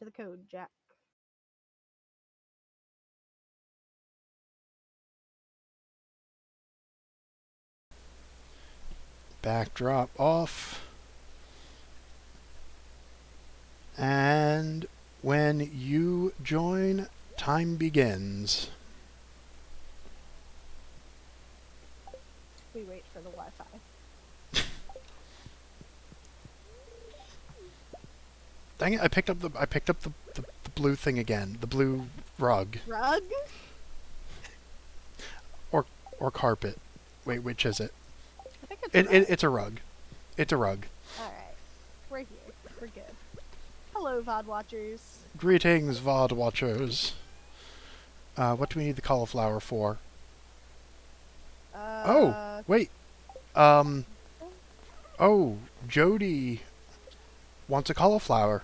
to the code, Jack. Backdrop off. And when you join, time begins. We wait for the Wi-Fi. Dang it! I picked up the blue thing again. The blue rug Rug? or carpet. Wait, which is it? I think it's a rug. It's a rug. It's a rug. Alright. We're here. We're good. Hello, VOD watchers. Greetings, VOD watchers. What do we need the cauliflower for? Oh, wait. Oh, Jody wants a cauliflower.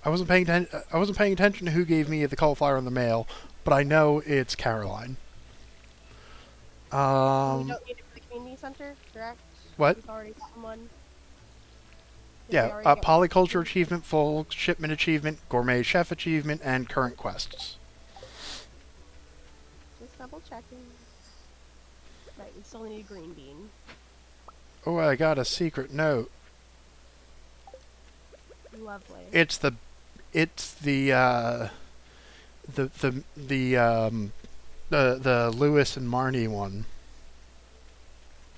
I wasn't paying attention to who gave me the cauliflower in the mail, but I know it's Caroline. We don't need it for the community center, correct? What? We've already gotten one. Yeah, polyculture achievement, full shipment achievement, gourmet chef achievement, and current quests. Just double checking. Right, we still need a green bean. Oh, I got a secret note. Lovely. It's the Lewis and Marnie one.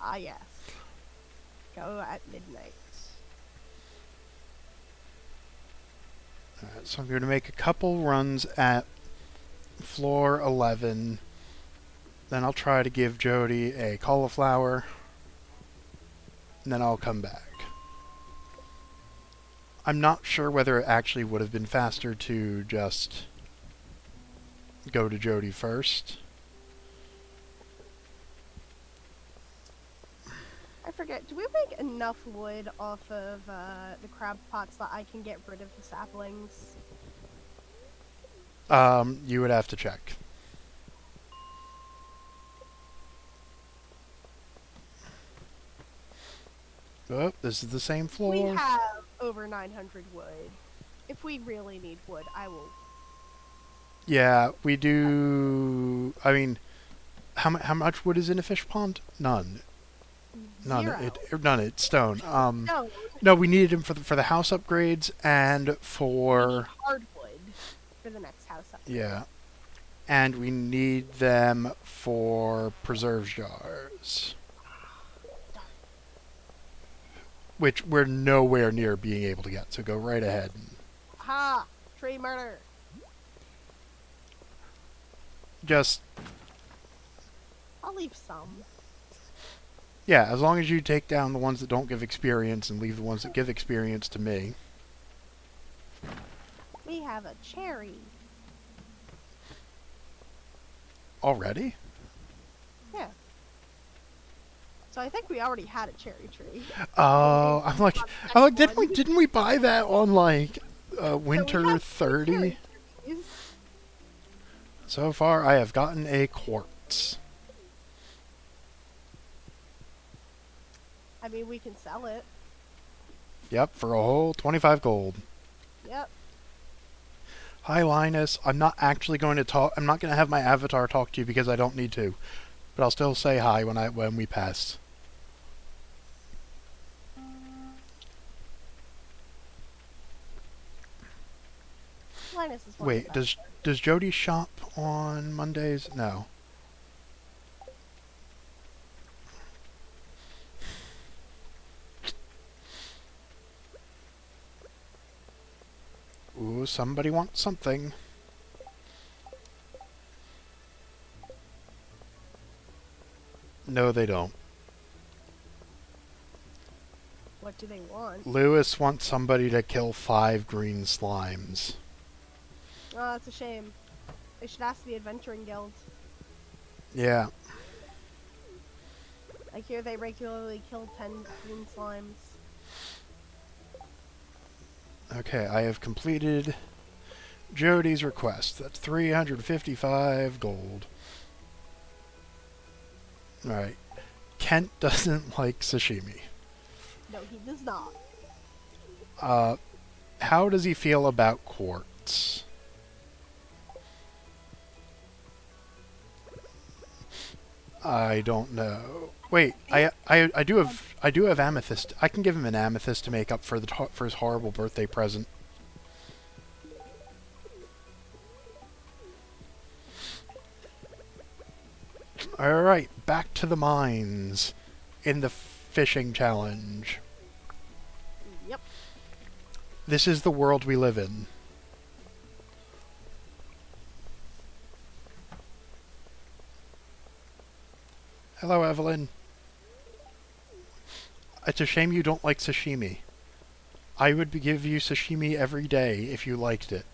Ah, yes. Go at midnight. Alright, so I'm going to make a couple runs at floor 11. Then I'll try to give Jody a cauliflower. And then I'll come back. I'm not sure whether it actually would have been faster to just go to Jody first. I forget, do we make enough wood off of the crab pots that I can get rid of the saplings? You would have to check. Oh, this is the same floor. We have over 900 wood. If we really need wood, I will... Yeah, we do... I mean, how much wood is in a fish pond? None. Zero. None. It's stone. No. No, we needed them for the house upgrades and for... We need hardwood for the next house upgrade. Yeah. And we need them for preserve jars. Which we're nowhere near being able to get, so go right ahead. Ha! Tree murder! Just... I'll leave some. Yeah, as long as you take down the ones that don't give experience and leave the ones that give experience to me. We have a cherry. Already? Yeah. So I think we already had a cherry tree. Oh, I'm like, didn't we buy that on like winter 30? So far, I have gotten a quartz. I mean, we can sell it. Yep, for a whole 25 gold. Yep. Hi, Linus. I'm not actually going to talk. I'm not going to have my avatar talk to you because I don't need to. But I'll still say hi when we pass. Linus is one Wait, of the does Jody shop on Mondays? No. Ooh, somebody wants something. No, they don't. What do they want? Lewis wants somebody to kill 5 green slimes. Oh, that's a shame. They should ask the Adventuring Guild. Yeah. I hear they regularly kill 10 green slimes. Okay, I have completed Jody's request. That's 355 gold. Alright. Kent doesn't like sashimi. No, he does not. How does he feel about quartz? I don't know. Wait, I do have amethyst. I can give him an amethyst to make up for for his horrible birthday present. All right, back to the mines in the fishing challenge. Yep. This is the world we live in. Hello, Evelyn. It's a shame you don't like sashimi. I would give you sashimi every day if you liked it.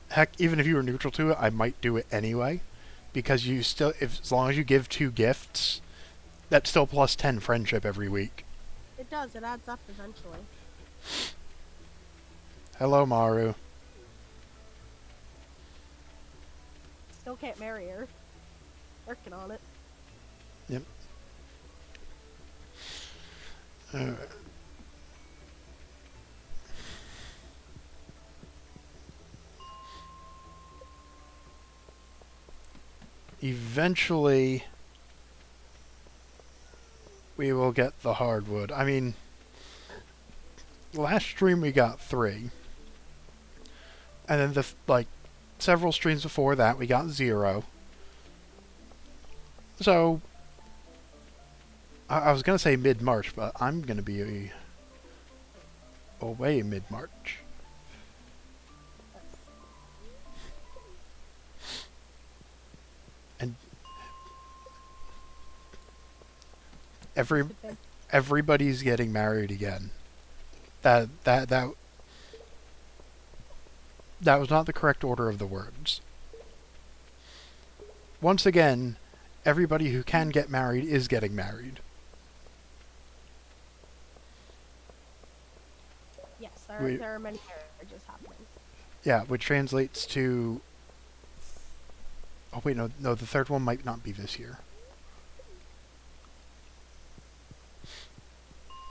Heck, even if you were neutral to it, I might do it anyway. Because you still, as long as you give 2 gifts, that's still plus 10 friendship every week. It does. It adds up eventually. Hello, Maru. Still can't marry her. Working on it. Yep. Eventually, we will get the hardwood. I mean, last stream we got 3. And then several streams before that we got 0. So, I was going to say mid-March, but I'm going to be away mid-March. And everybody's getting married again. That was not the correct order of the words. Once again, everybody who can get married is getting married. Yes, there are many marriages happening. Yeah, which translates to... Oh wait, no, the third one might not be this year.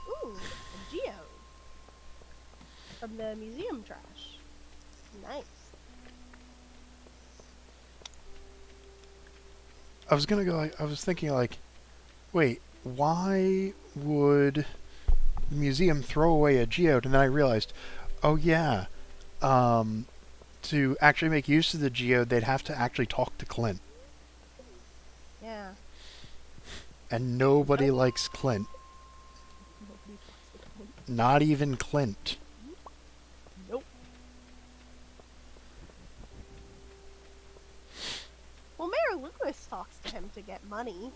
Ooh, a geode. From the museum trash. Nice. I was thinking wait, why would the museum throw away a geode? And then I realized, oh yeah, to actually make use of the geode, they'd have to actually talk to Clint. Yeah. And nobody likes Clint. Nobody talks to Clint. Not even Clint. Nope. Well, Mayor Lewis talks to him to get money.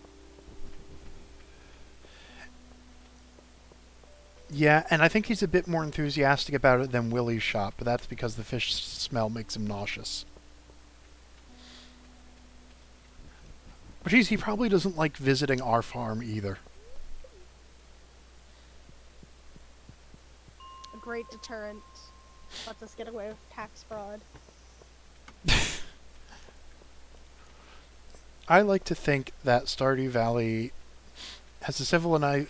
Yeah, and I think he's a bit more enthusiastic about it than Willie's shop, but that's because the fish smell makes him nauseous. But geez, he probably doesn't like visiting our farm either. A great deterrent. Lets us get away with tax fraud. I like to think that Stardew Valley has a civilized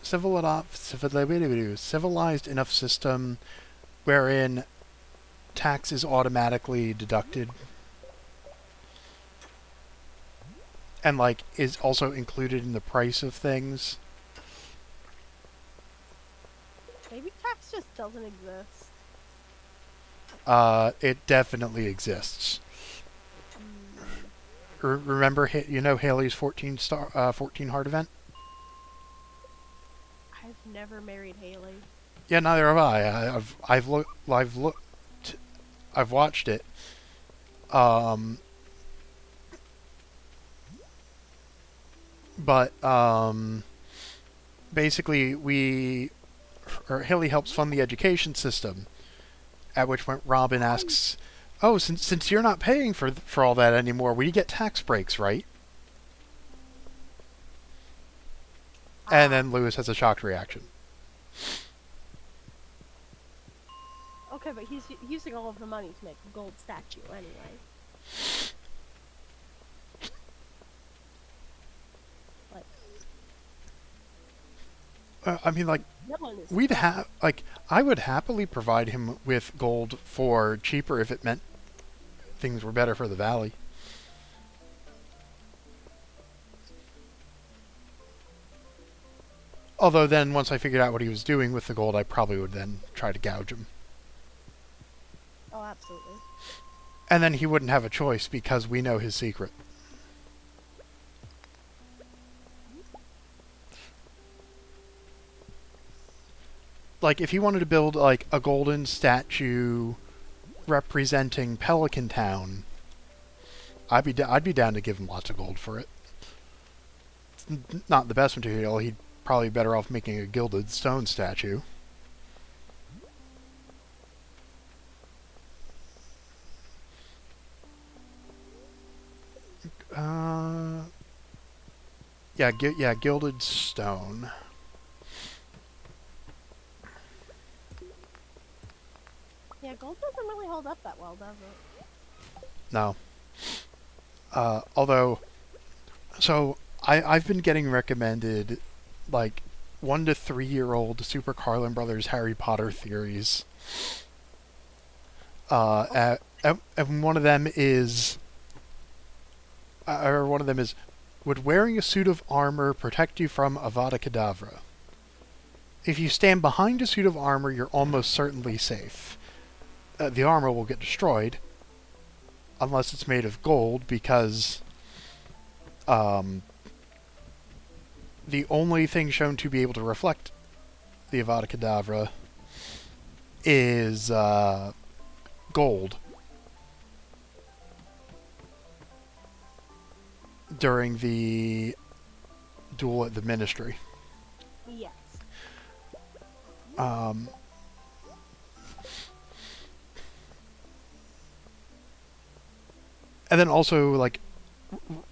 enough system wherein tax is automatically deducted and is also included in the price of things. Maybe tax just doesn't exist. It definitely exists. Remember, Haley's 14 heart event? I've never married Haley. Yeah, neither have I. I've watched it. But basically Haley helps fund the education system. At which point Robin asks, "Oh, since you're not paying for all that anymore, we get tax breaks, right?" And then Lewis has a shocked reaction. Okay, but he's using all of the money to make a gold statue anyway. I mean, like, That one is we'd tough. have, like, I would happily provide him with gold for cheaper if it meant things were better for the valley. Although then, once I figured out what he was doing with the gold, I probably would then try to gouge him. Oh, absolutely. And then he wouldn't have a choice because we know his secret. Like, if he wanted to build, like, a golden statue representing Pelican Town, I'd be down to give him lots of gold for it. It's not the best material. He'd probably be better off making a gilded stone statue. Yeah, gilded stone. Yeah, gold doesn't really hold up that well, does it? No. Although, so I've been getting recommended like 1 to 3 year old Super Carlin Brothers Harry Potter theories. And one of them is, would wearing a suit of armor protect you from Avada Kedavra? If you stand behind a suit of armor, you're almost certainly safe. The armor will get destroyed, unless it's made of gold, because the only thing shown to be able to reflect the Avada Kedavra is gold during the duel at the Ministry. Yes. And then also, like,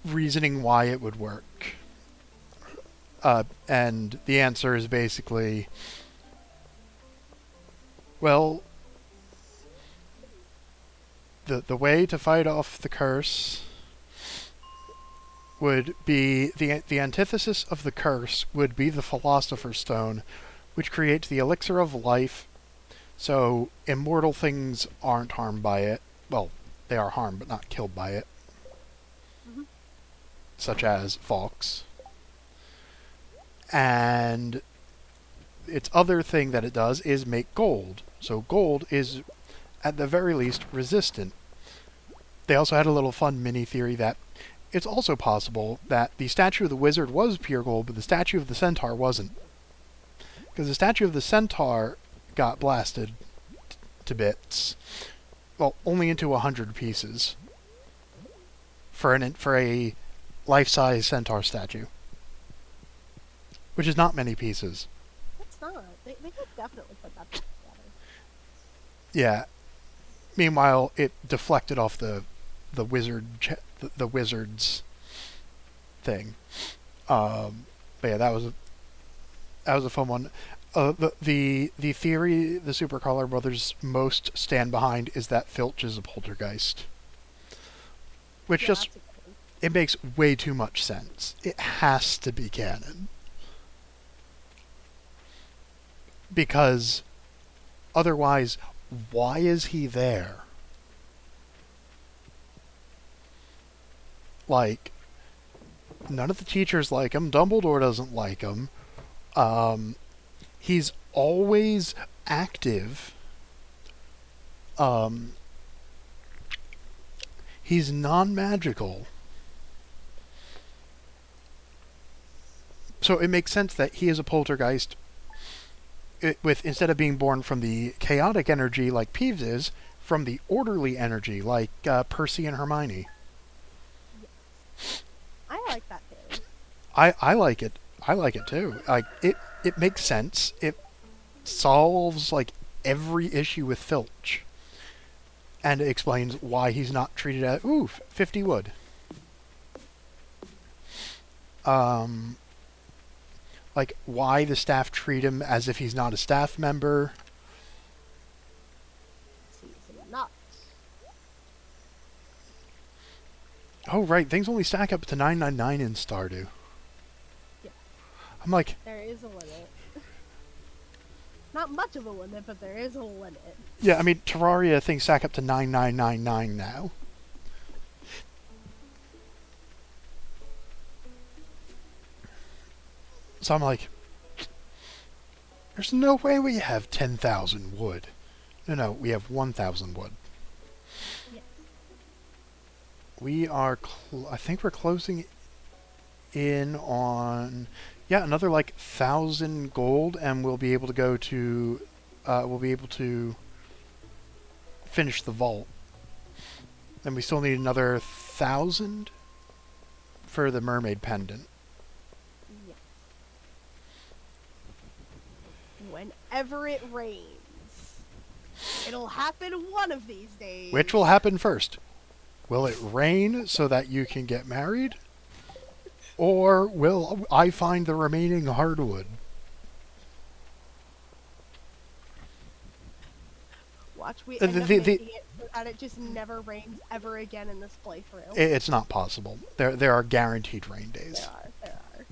reasoning why it would work. And the answer is basically, well, the way to fight off the curse would be, the antithesis of the curse would be the Philosopher's Stone, which creates the elixir of life, so immortal things aren't harmed by it. Well, they are harmed, but not killed by it. Mm-hmm. Such as Fox. And its other thing that it does is make gold. So gold is, at the very least, resistant. They also had a little fun mini theory that it's also possible that the statue of the wizard was pure gold, but the statue of the centaur wasn't. Because the statue of the centaur got blasted to bits. Well, only into 100 pieces for a life-size centaur statue, which is not many pieces. It's not. They could definitely put that together. Yeah. Meanwhile, it deflected off the wizard's thing. But yeah, that was a fun one. The theory the Super Collar Brothers most stand behind is that Filch is a poltergeist. Which Yeah, just, that's a good one. it makes way too much sense. It has to be canon. Because otherwise, why is he there? Like, none of the teachers like him. Dumbledore doesn't like him. He's always active. He's non-magical. So it makes sense that he is a poltergeist with, instead of being born from the chaotic energy like Peeves is, from the orderly energy like Percy and Hermione. I like that theory. I like it. I like it too. Like, it makes sense. It solves like every issue with Filch, and it explains why he's not treated as 50 wood. Like, why the staff treat him as if he's not a staff member. He's not. Oh right, things only stack up to 999 in Stardew. Yeah. I'm like, There is a limit. Not much of a limit, but there is a limit. Yeah, I mean, Terraria things stack up to 9999 now. So I'm like, there's no way we have 10,000 wood. No, we have 1,000 wood. Yes. We are, I think we're closing in on, yeah, another like 1,000 gold, and we'll be able to go to, finish the vault. And we still need another 1,000 for the mermaid pendant. Yes. Whenever it rains. It'll happen one of these days. Which will happen first? Will it rain so that you can get married? Or will I find the remaining hardwood? Watch, we end up making it so that it just never rains ever again in this playthrough. It's not possible. There are guaranteed rain days. There are.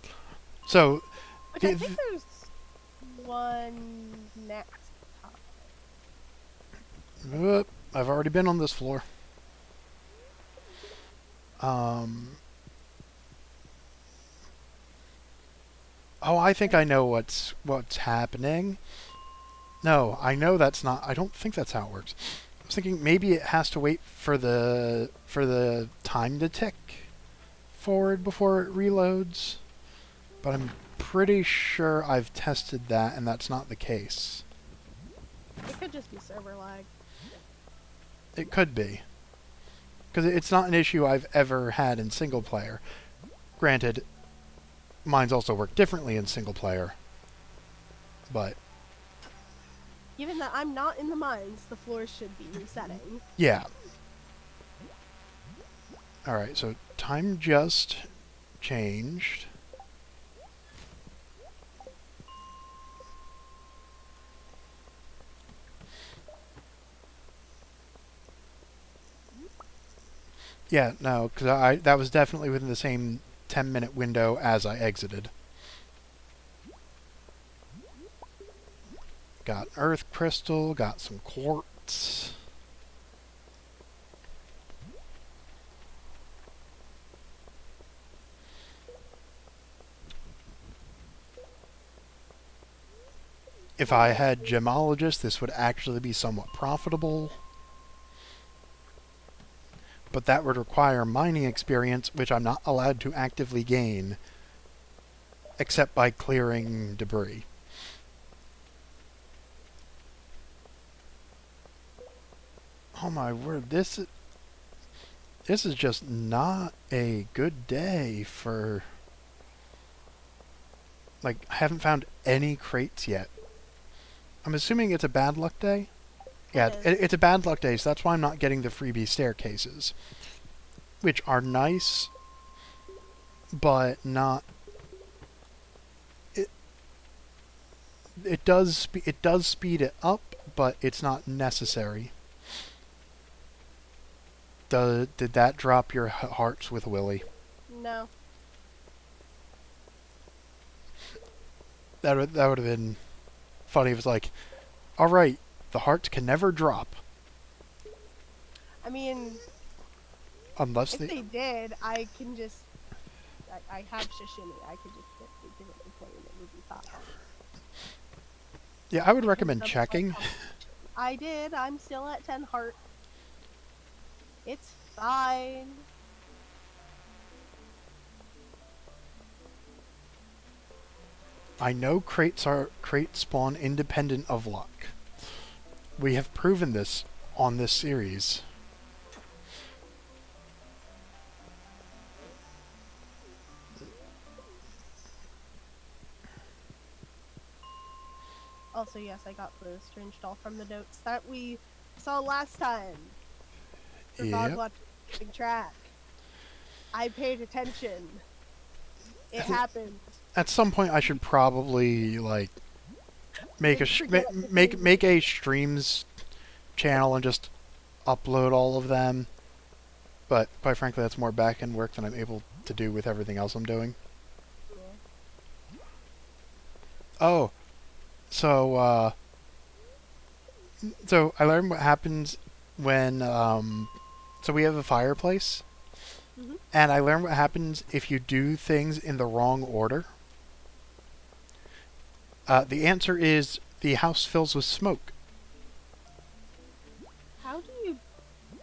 So, Which I think there's one next time. I've already been on this floor. Oh, I think I know what's happening. No, I know that's not. I don't think that's how it works. I was thinking maybe it has to wait for the time to tick forward before it reloads. But I'm pretty sure I've tested that, and that's not the case. It could just be server lag. It could be. Because it's not an issue I've ever had in single player. Granted, mines also work differently in single player. But Given that I'm not in the mines, the floors should be resetting. yeah. Alright, so time just changed. Yeah, no, because that was definitely within the same 10-minute window as I exited. Got earth crystal, got some quartz. If I had gemologists, this would actually be somewhat profitable. But that would require mining experience, which I'm not allowed to actively gain, except by clearing debris. Oh my word, this is just not a good day for... Like, I haven't found any crates yet. I'm assuming it's a bad luck day? Yeah, it's a bad luck day, so that's why I'm not getting the freebie staircases. Which are nice, but not... It does speed it up, but it's not necessary. Did that drop your hearts with Willy? No. That would have been funny if it's like, alright, the hearts can never drop. I mean, Unless if they did, I can just... I have Shishini. I could just give it the point and it would be fine. Yeah, I would recommend checking. I did. I'm still at 10 heart. It's fine. I know crates spawn independent of luck. We have proven this on this series. Also, yes, I got the strange doll from the notes that we saw last time. For Yep. watching track. I paid attention. It happened. At some point, I should probably like make a streams channel and just upload all of them. But quite frankly, that's more back-end work than I'm able to do with everything else I'm doing. Yeah. Oh, so So I learned what happens when so we have a fireplace, Hmm. and I learned what happens if you do things in the wrong order. The answer is the house fills with smoke. How do you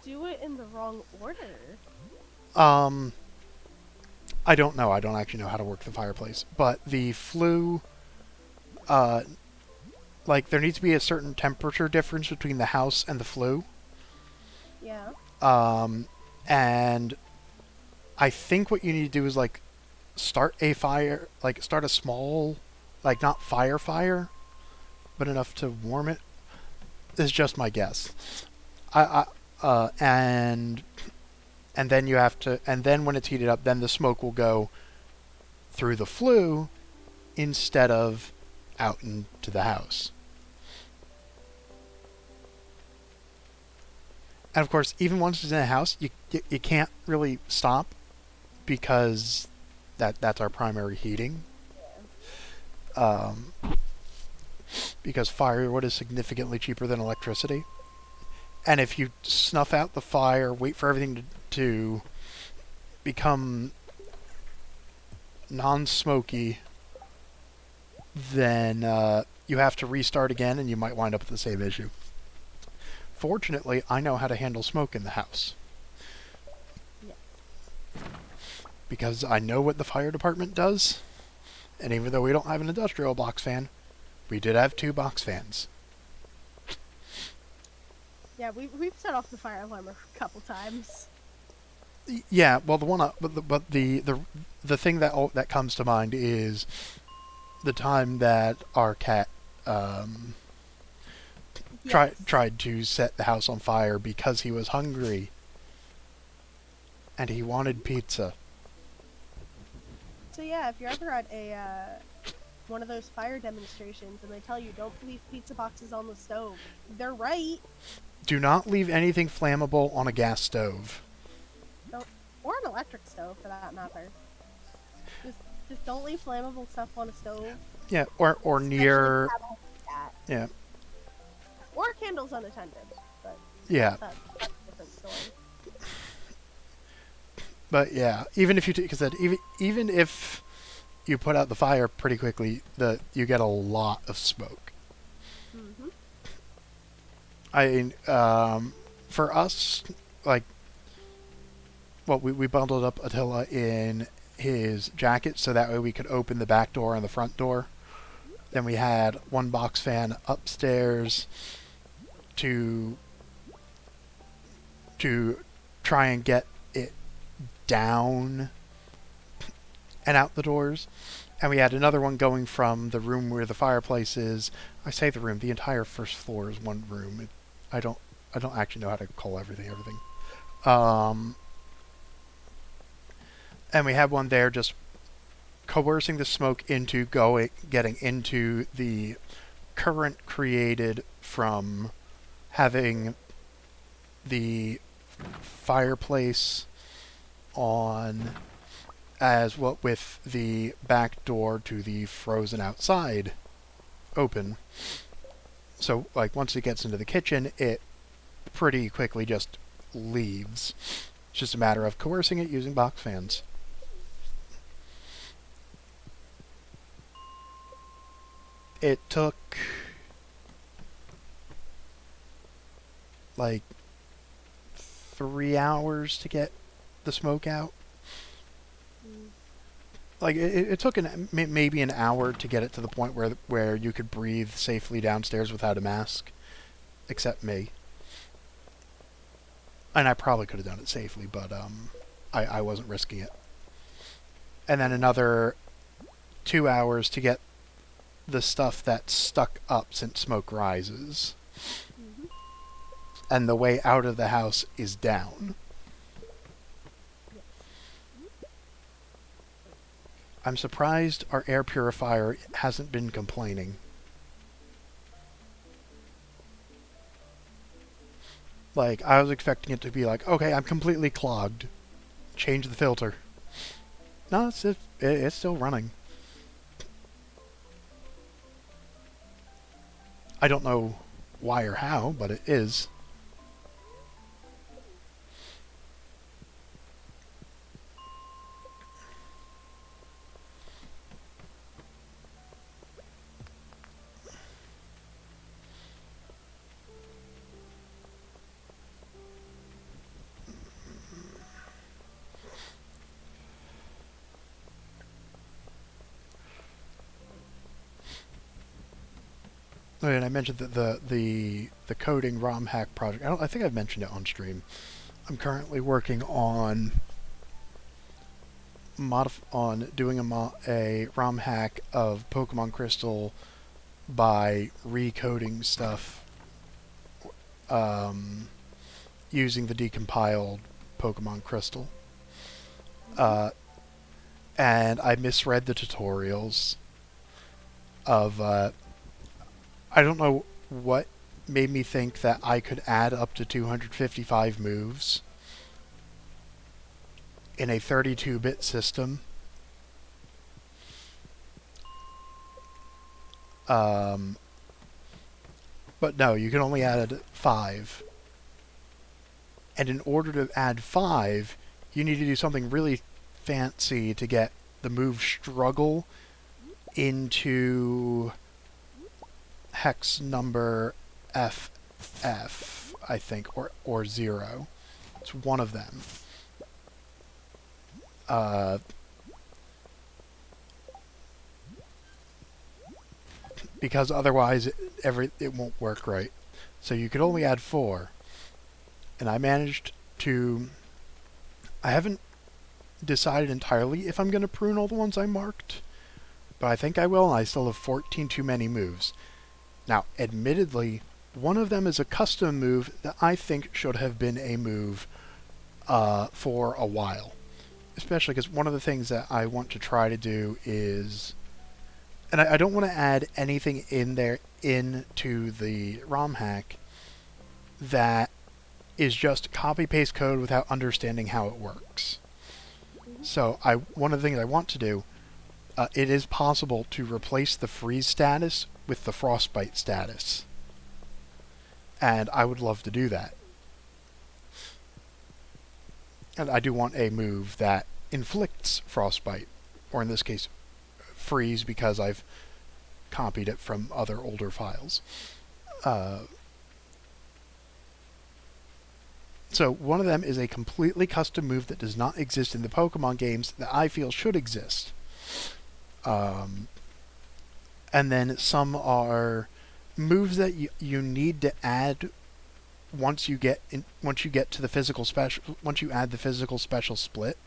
do it in the wrong order? Um, I don't know. I don't actually know how to work the fireplace, but the flue, uh, like there needs to be a certain temperature difference between the house and the flue. Yeah. And I think what you need to do is like start a fire, like start a small, like not fire, but enough to warm it. This is just my guess. And then you have to, and then when it's heated up, then the smoke will go through the flue instead of out into the house. And of course, even once it's in a house, you can't really stop because that's our primary heating. Um, because firewood is significantly cheaper than electricity. And if you snuff out the fire, wait for everything to become non-smoky, then you have to restart again and you might wind up with the same issue. Fortunately, I know how to handle smoke in the house. Yeah. Because I know what the fire department does, and even though we don't have an industrial box fan, we did have 2 box fans. Yeah, we've set off the fire alarm a couple times. Yeah, well, the thing that comes to mind is the time that our cat Yes. tried to set the house on fire because he was hungry and he wanted pizza. So yeah, if you're ever at a one of those fire demonstrations and they tell you don't leave pizza boxes on the stove, they're right. Do not leave anything flammable on a gas stove. Don't, or an electric stove for that matter. Just don't leave flammable stuff on a stove. Yeah, or Especially near. if you have a cat. Yeah, Or candles unattended. But yeah. that's a different story. But yeah, even if because even if you put out the fire pretty quickly, you get a lot of smoke. Mm-hmm. For us, like, well, we bundled up Attila in his jacket so that way we could open the back door and the front door. Then we had one box fan upstairs to try and get it down and out the doors. And we had another one going from the room where the fireplace is. I say the room, the entire first floor is one room. I don't actually know how to call everything. And we had one there just coercing the smoke into getting into the current created from having the fireplace on as well with the back door to the frozen outside open. So like once it gets into the kitchen, it pretty quickly just leaves. It's just a matter of coercing it using box fans. It took like 3 hours to get the smoke out. Like it took maybe an hour to get it to the point where you could breathe safely downstairs without a mask, except me. And I probably could have done it safely, but I wasn't risking it. And then another 2 hours to get the stuff that's stuck up since smoke rises. Mm-hmm. And the way out of the house is down. I'm surprised our air purifier hasn't been complaining. Like, I was expecting it to be like, okay, I'm completely clogged. Change the filter. No, it's still running. I don't know why or how, but it is. Oh, and I mentioned that the coding ROM hack project. I think I've mentioned it on stream. I'm currently working on doing a ROM hack of Pokemon Crystal by recoding stuff using the decompiled Pokemon Crystal. And I misread the tutorials of I don't know what made me think that I could add up to 255 moves in a 32-bit system. But no, you can only add 5. And in order to add 5, you need to do something really fancy to get the move struggle into hex number FF, I think, or 0. It's one of them. Because otherwise it won't work right. So you could only add 4. And I managed to... I haven't decided entirely if I'm going to prune all the ones I marked, but I think I will, and I still have 14 too many moves. Now, admittedly, one of them is a custom move that I think should have been a move for a while. Especially because one of the things that I want to try to do is... And I don't want to add anything in there into the ROM hack that is just copy-paste code without understanding how it works. So one of the things I want to do, it is possible to replace the freeze status with the frostbite status. And I would love to do that. And I do want a move that inflicts frostbite, or in this case, freeze, because I've copied it from other older files. So one of them is a completely custom move that does not exist in the Pokemon games that I feel should exist. And then some are moves that you need to add once you get to the physical special, once you add the physical special split.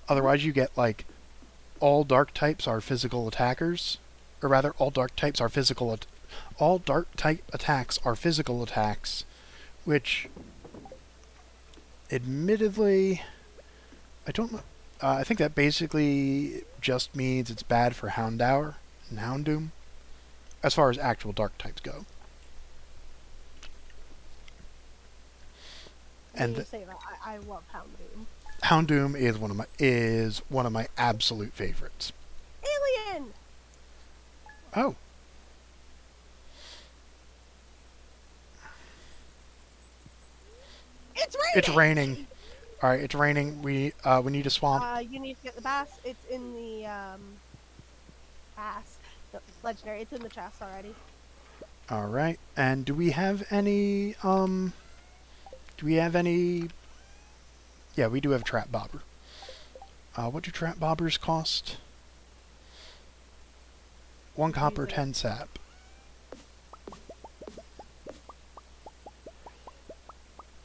Otherwise you get like all dark types are physical attackers, or rather all dark types are physical all dark type attacks are physical attacks, which admittedly I don't know. I think that basically just means it's bad for Houndour and Houndoom, as far as actual dark types go. And you say that, I love Houndoom. Houndoom is one of my absolute favorites. Alien! Oh. It's raining! It's raining. Alright, it's raining. We need a swamp. You need to get the bass. It's in the, bass. The legendary. It's in the chest already. Alright. And do we have any, yeah, we do have trap bobber. What do trap bobbers cost? 1 copper, 10 sap.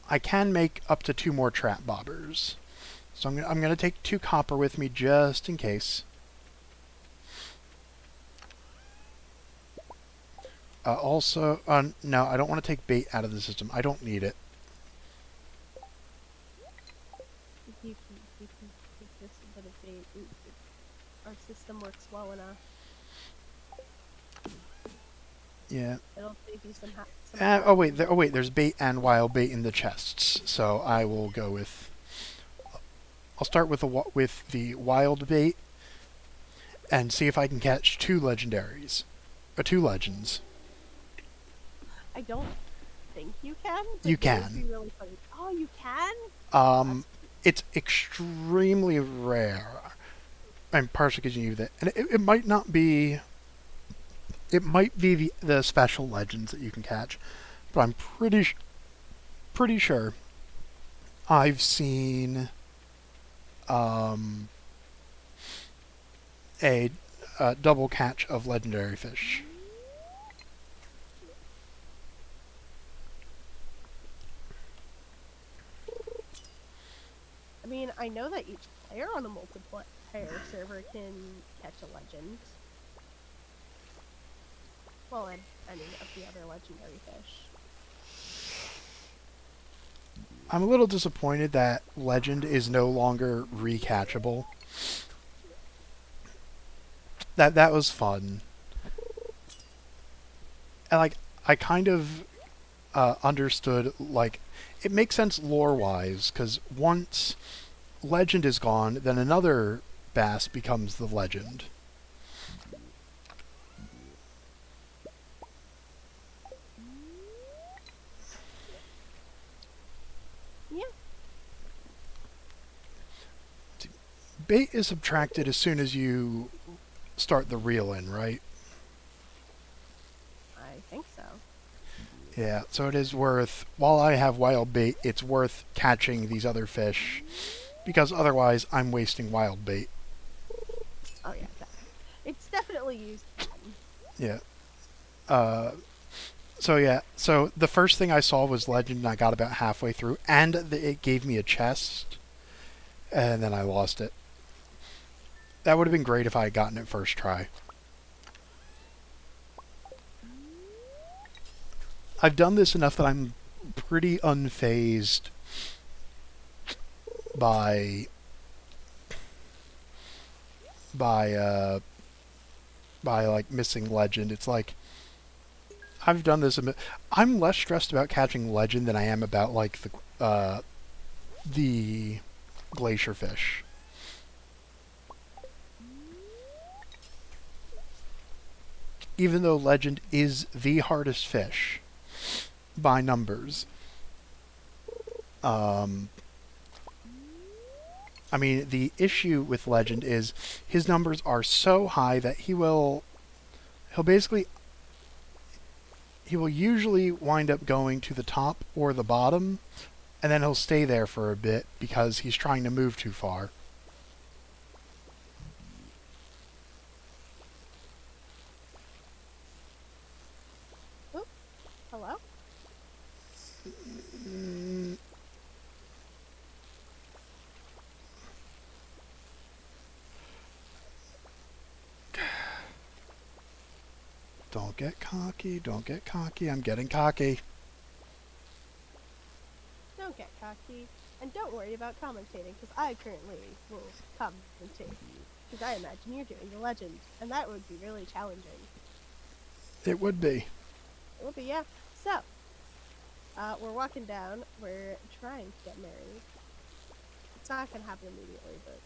I can make up to 2 more trap bobbers. So I'm going to take 2 copper with me just in case. Also, no, I don't want to take bait out of the system. I don't need it. You can take this a bit of bait. Our system works well enough. Yeah. It'll save you some Oh wait, there's bait and wild bait in the chests. So I will go with... I'll start with the wild bait and see if I can catch 2 legendaries. Or 2 legends. I don't think you can. But You that would be can. really funny. Oh, you can? Oh, Um, that's it's extremely rare. I'm partially because you that, and it might not be. It might be the special legends that you can catch, but I'm pretty sure I've seen um, a, a double catch of legendary fish. I mean, I know that each player on a multiplayer server can catch a legend. Well, I mean, of the other legendary fish. I'm a little disappointed that legend is no longer recatchable. That was fun. And like I kind of understood like it makes sense lore wise because once legend is gone, then another bass becomes the legend. Yeah, Bait is subtracted as soon as you start the reel in, right? I think so. Yeah, so it is worth, while I have wild bait, it's worth catching these other fish because otherwise I'm wasting wild bait. Oh yeah, it's definitely used fun. Yeah. So the first thing I saw was legend and I got about halfway through and it gave me a chest and then I lost it. That would have been great if I had gotten it first try. I've done this enough that I'm pretty unfazed by by uh by like missing legend. It's like I've done this. I'm less stressed about catching legend than I am about like the glacier fish. Even though legend is the hardest fish by numbers. I mean, the issue with legend is his numbers are so high that he will usually wind up going to the top or the bottom, and then he'll stay there for a bit because he's trying to move too far. Oh, hello? Don't get cocky, don't get cocky. I'm getting cocky. Don't get cocky. And don't worry about commentating, because I currently will commentate. Because I imagine you're doing the legend, and that would be really challenging. It would be. It would be, yeah. So, we're walking down. We're trying to get married. It's not going to happen immediately, but...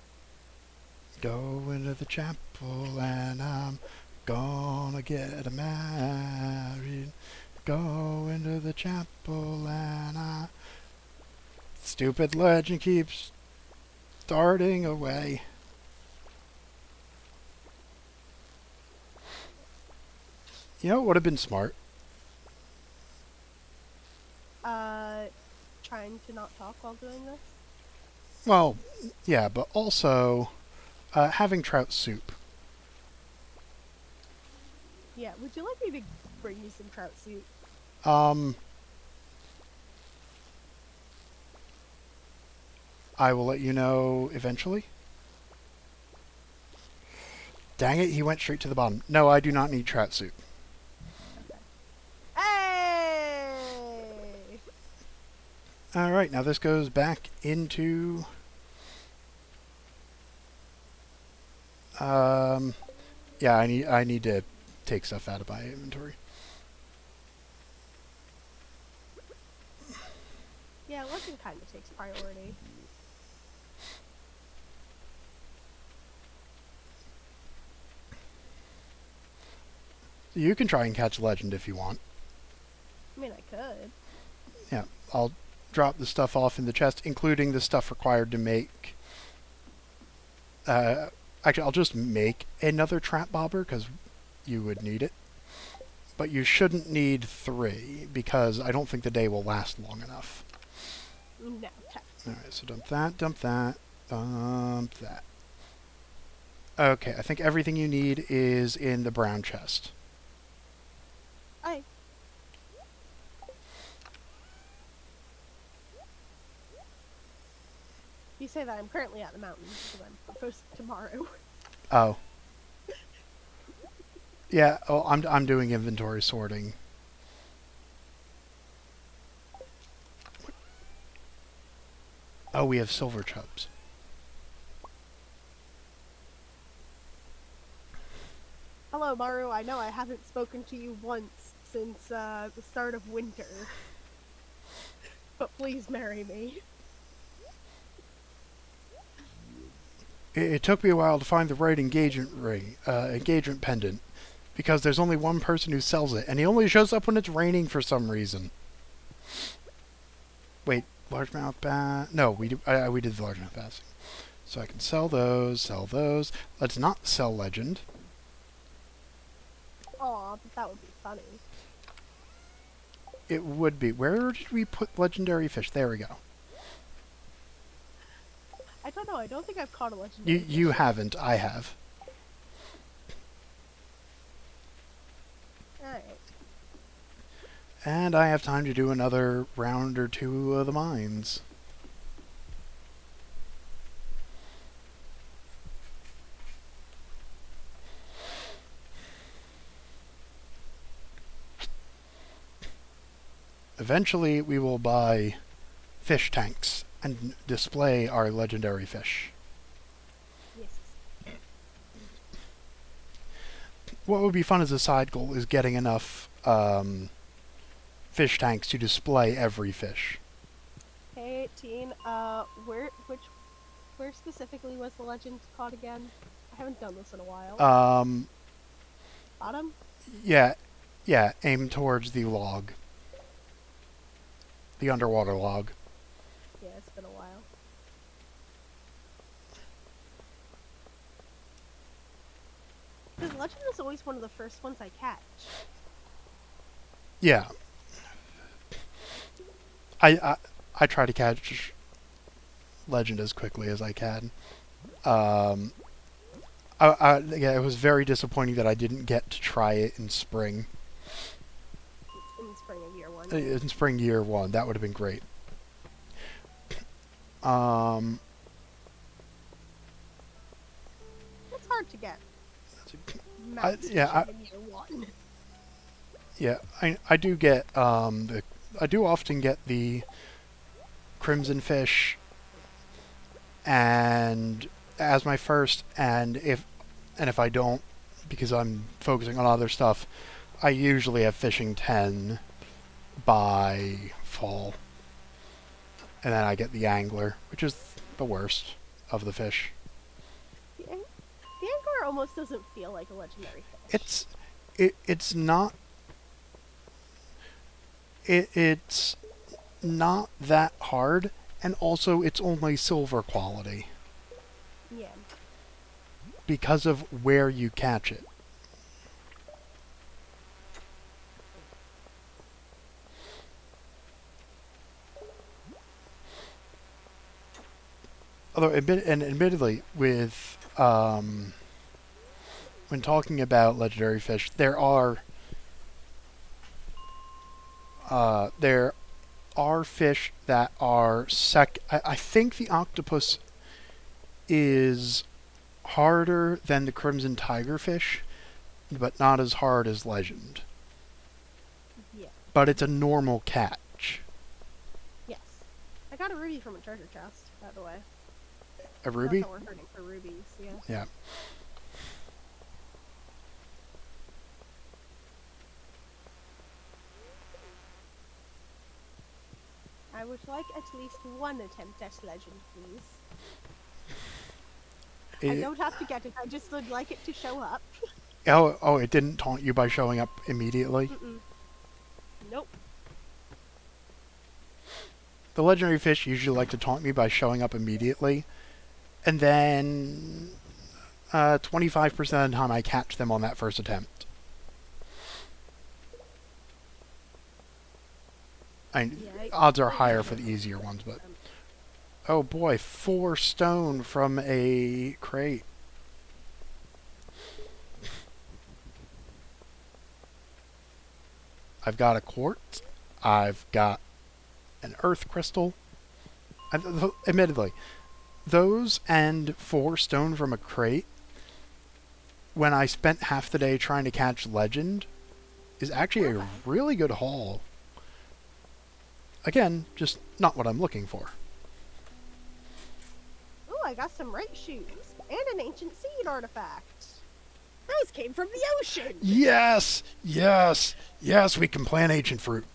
Go into the chapel and I'm gonna get married. Go into the chapel and I... Stupid legend keeps darting away. You know what would have been smart? Trying to not talk while doing this? Well, yeah, but also having trout soup. Yeah, would you like me to bring you some trout soup? I will let you know eventually. Dang it, he went straight to the bottom. No, I do not need trout soup. Hey! Alright, now this goes back into... yeah, I need to take stuff out of my inventory. Yeah, legend kind of takes priority. You can try and catch legend if you want. mean, I could. Yeah, I'll drop the stuff off in the chest, including the stuff required to make... actually, I'll just make another trap bobber, because you would need it. But you shouldn't need 3, because I don't think the day will last long enough. No, tough. Alright, so dump that, dump that, dump that. Okay, I think everything you need is in the brown chest. Aye. You say that I'm currently at the mountain because I'm posting tomorrow. Oh. Yeah, oh, I'm doing inventory sorting. Oh, we have silver chubs. Hello, Maru. I know I haven't spoken to you once since the start of winter. But please marry me. It took me a while to find the right engagement pendant, because there's only one person who sells it, and he only shows up when it's raining for some reason. Wait, largemouth bass? No, we did the largemouth bass. So I can sell those, sell those. Let's not sell legend. Aw, but that would be funny. It would be. Where did we put legendary fish? There we go. I don't know. I don't think I've caught a legendary fish. You haven't. I have. Alright. And I have time to do another round or 2 of the mines. Eventually, we will buy fish tanks and display our legendary fish. Yes. What would be fun as a side goal is getting enough fish tanks to display every fish. Hey, Teen, where specifically was the legend caught again? I haven't done this in a while. Bottom? Yeah, aim towards the log. The underwater log. Yeah, it's been a while. Because legend is always one of the first ones I catch. Yeah. I try to catch legend as quickly as I can. Yeah, it was very disappointing that I didn't get to try it in spring. In spring of year 1. In spring year 1, that would have been great. It's hard to get. Yeah, in year 1. Yeah, I do get I do often get the crimson fish and as my first, and if I don't, because I'm focusing on other stuff, I usually have fishing 10 by fall. And then I get the angler, which is the worst of the fish. The angler almost doesn't feel like a legendary fish. It's not. It's not that hard, and also it's only silver quality. Yeah. Because of where you catch it. Although, admittedly, with when talking about legendary fish, there are fish that are I think the octopus is harder than the crimson tigerfish, but not as hard as legend. Yeah. But it's a normal catch. Yes. I got a ruby from a treasure chest, by the way. A ruby? That's how we're hurting for rubies, yeah. Yeah. I would like at least one attempt at legend, please. I don't have to get it, I just would like it to show up. Oh, it didn't taunt you by showing up immediately? Mm-mm. Nope. the legendary fish usually like to taunt me by showing up immediately, and then 25% of the time I catch them on that first attempt. Odds are higher for the easier ones, but... Oh boy, 4 stone from a crate. I've got a quartz. I've got an earth crystal. Admittedly, those and 4 stone from a crate, when I spent half the day trying to catch legend, is actually a really good haul. Again, just not what I'm looking for. Ooh, I got some right shoes and an ancient seed artifact. Those came from the ocean. Yes! Yes! Yes, we can plant ancient fruit.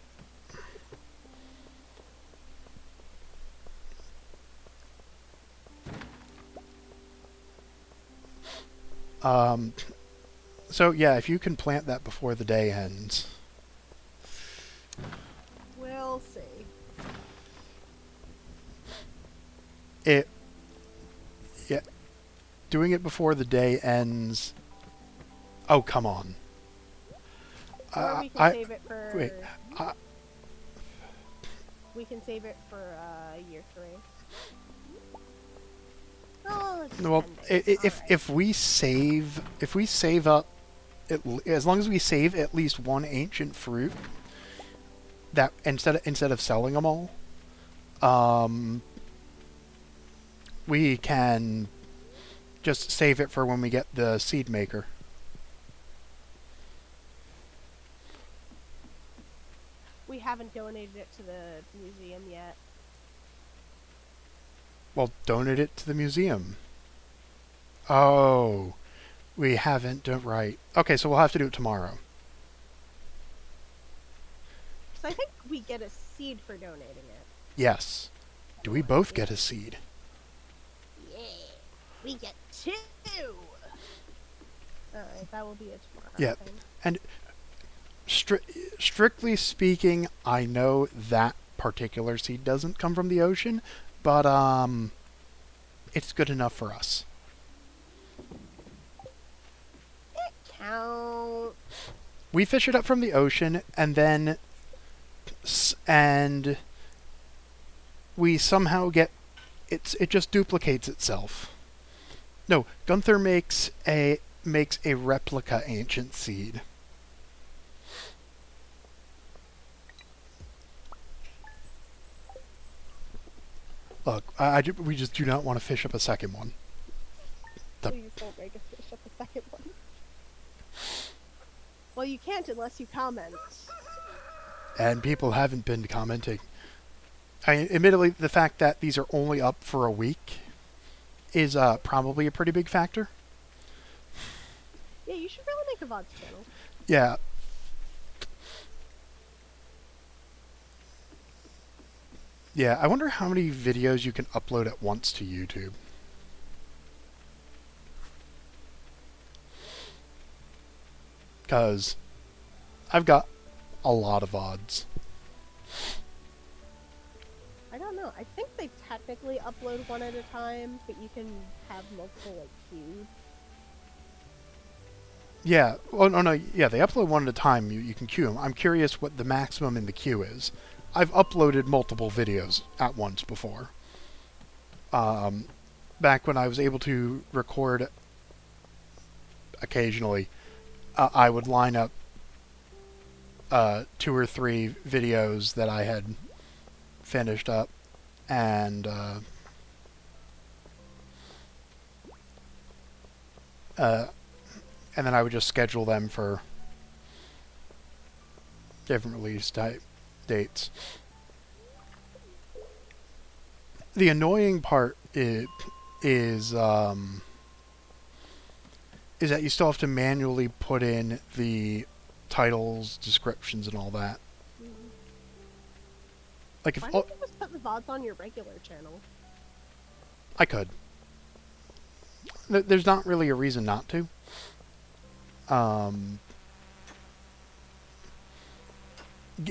So yeah, if you can plant that before the day ends. We'll see. Yeah, doing it before the day ends. Oh, come on. Or we can save it for... Wait, we can save it for year 3. Oh, well, if we save up, as long as we save at least 1 ancient fruit, that instead of selling them all, we can just save it for when we get the seed maker. We haven't donated it to the museum yet. Well, donate it to the museum. Oh, we haven't done right. Okay, so we'll have to do it tomorrow. So I think we get a seed for donating it. Yes. Do we both get a seed? Yeah, we get 2. Alright, that will be a tomorrow. Yeah, thing. and strictly speaking, I know that particular seed doesn't come from the ocean, but it's good enough for us. It counts. We fish it up from the ocean, and then we somehow get it just duplicates itself. No, Gunther makes a replica ancient seed. Look, we just do not want to fish up a second one. Please don't make us fish up a second one. Well, you can't unless you comment. And people haven't been commenting. Admittedly, the fact that these are only up for a week is probably a pretty big factor. Yeah, you should really make a VODs channel. Yeah. Yeah, I wonder how many videos you can upload at once to YouTube. Because I've got a lot of VODs. I don't know. I think they technically upload one at a time, but you can have multiple, like, queues. Yeah. Oh, no. Yeah, they upload one at a time. You can queue them. I'm curious what the maximum in the queue is. I've uploaded multiple videos at once before. Back when I was able to record occasionally, I would line up 2 or 3 videos that I had finished up, and then I would just schedule them for different release dates. The annoying part is that you still have to manually put in the titles, descriptions, and all that. Mm-hmm. Like if Why don't you just put the VODs on your regular channel? I could. There's not really a reason not to.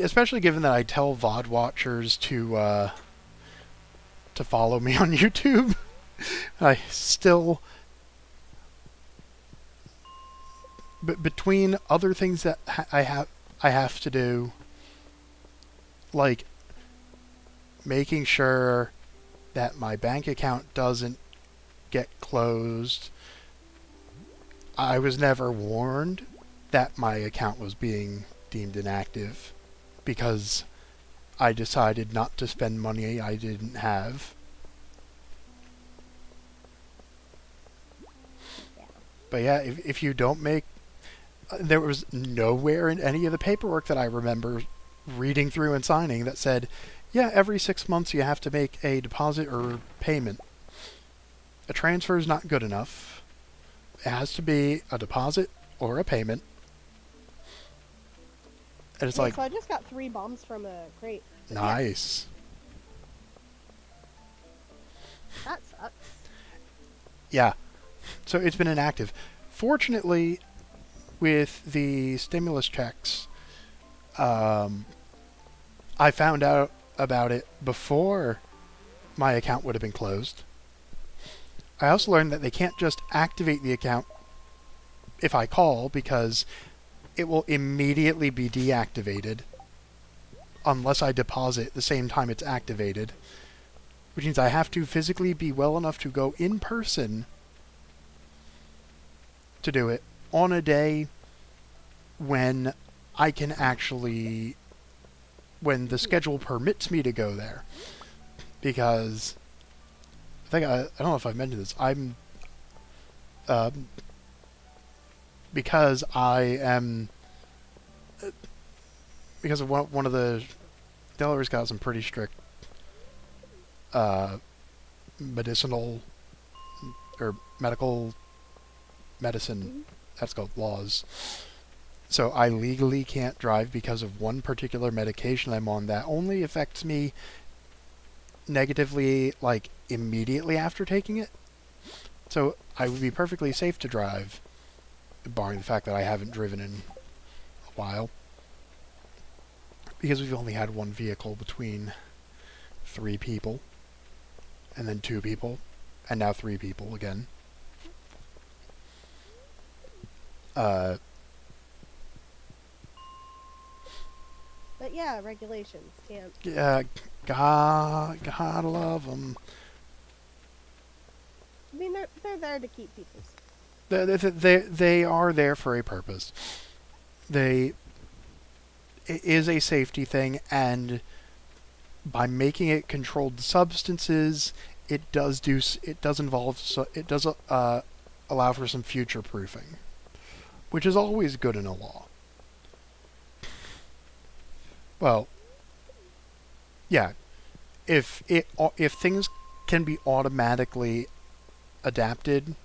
Especially given that I tell VOD watchers to to follow me on YouTube. I still... between other things that I have to do, like making sure that my bank account doesn't get closed. I was never warned that my account was being deemed inactive because I decided not to spend money I didn't have. But yeah, if you don't make... there was nowhere in any of the paperwork that I remember reading through and signing that said, yeah, every 6 months you have to make a deposit or payment. A transfer is not good enough. It has to be a deposit or a payment. And it's Yeah, like... so I just got 3 bombs from a crate. Nice. That sucks. Yeah. So it's been inactive. Fortunately, with the stimulus checks, I found out about it before my account would have been closed. I also learned that they can't just activate the account if I call, because it will immediately be deactivated unless I deposit the same time it's activated, which means I have to physically be well enough to go in person to do it on a day when I can actually, when the schedule permits me to go there. Because I don't know if I've mentioned this. Because I am, because of one of the Delaware's got some pretty strict medicinal or medicine, that's called laws. So I legally can't drive because of one particular medication I'm on that only affects me negatively, like, immediately after taking it. So I would be perfectly safe to drive, barring the fact that I haven't driven in a while. Because we've only had one vehicle between 3 people, and then 2 people, and now 3 people again. But yeah, regulations can't. Yeah, gotta love them. I mean, they're there to keep people They are there for a purpose. It is a safety thing, and by making it controlled substances, it does allow for some future proofing, which is always good in a law. Well, yeah, if things can be automatically adapted,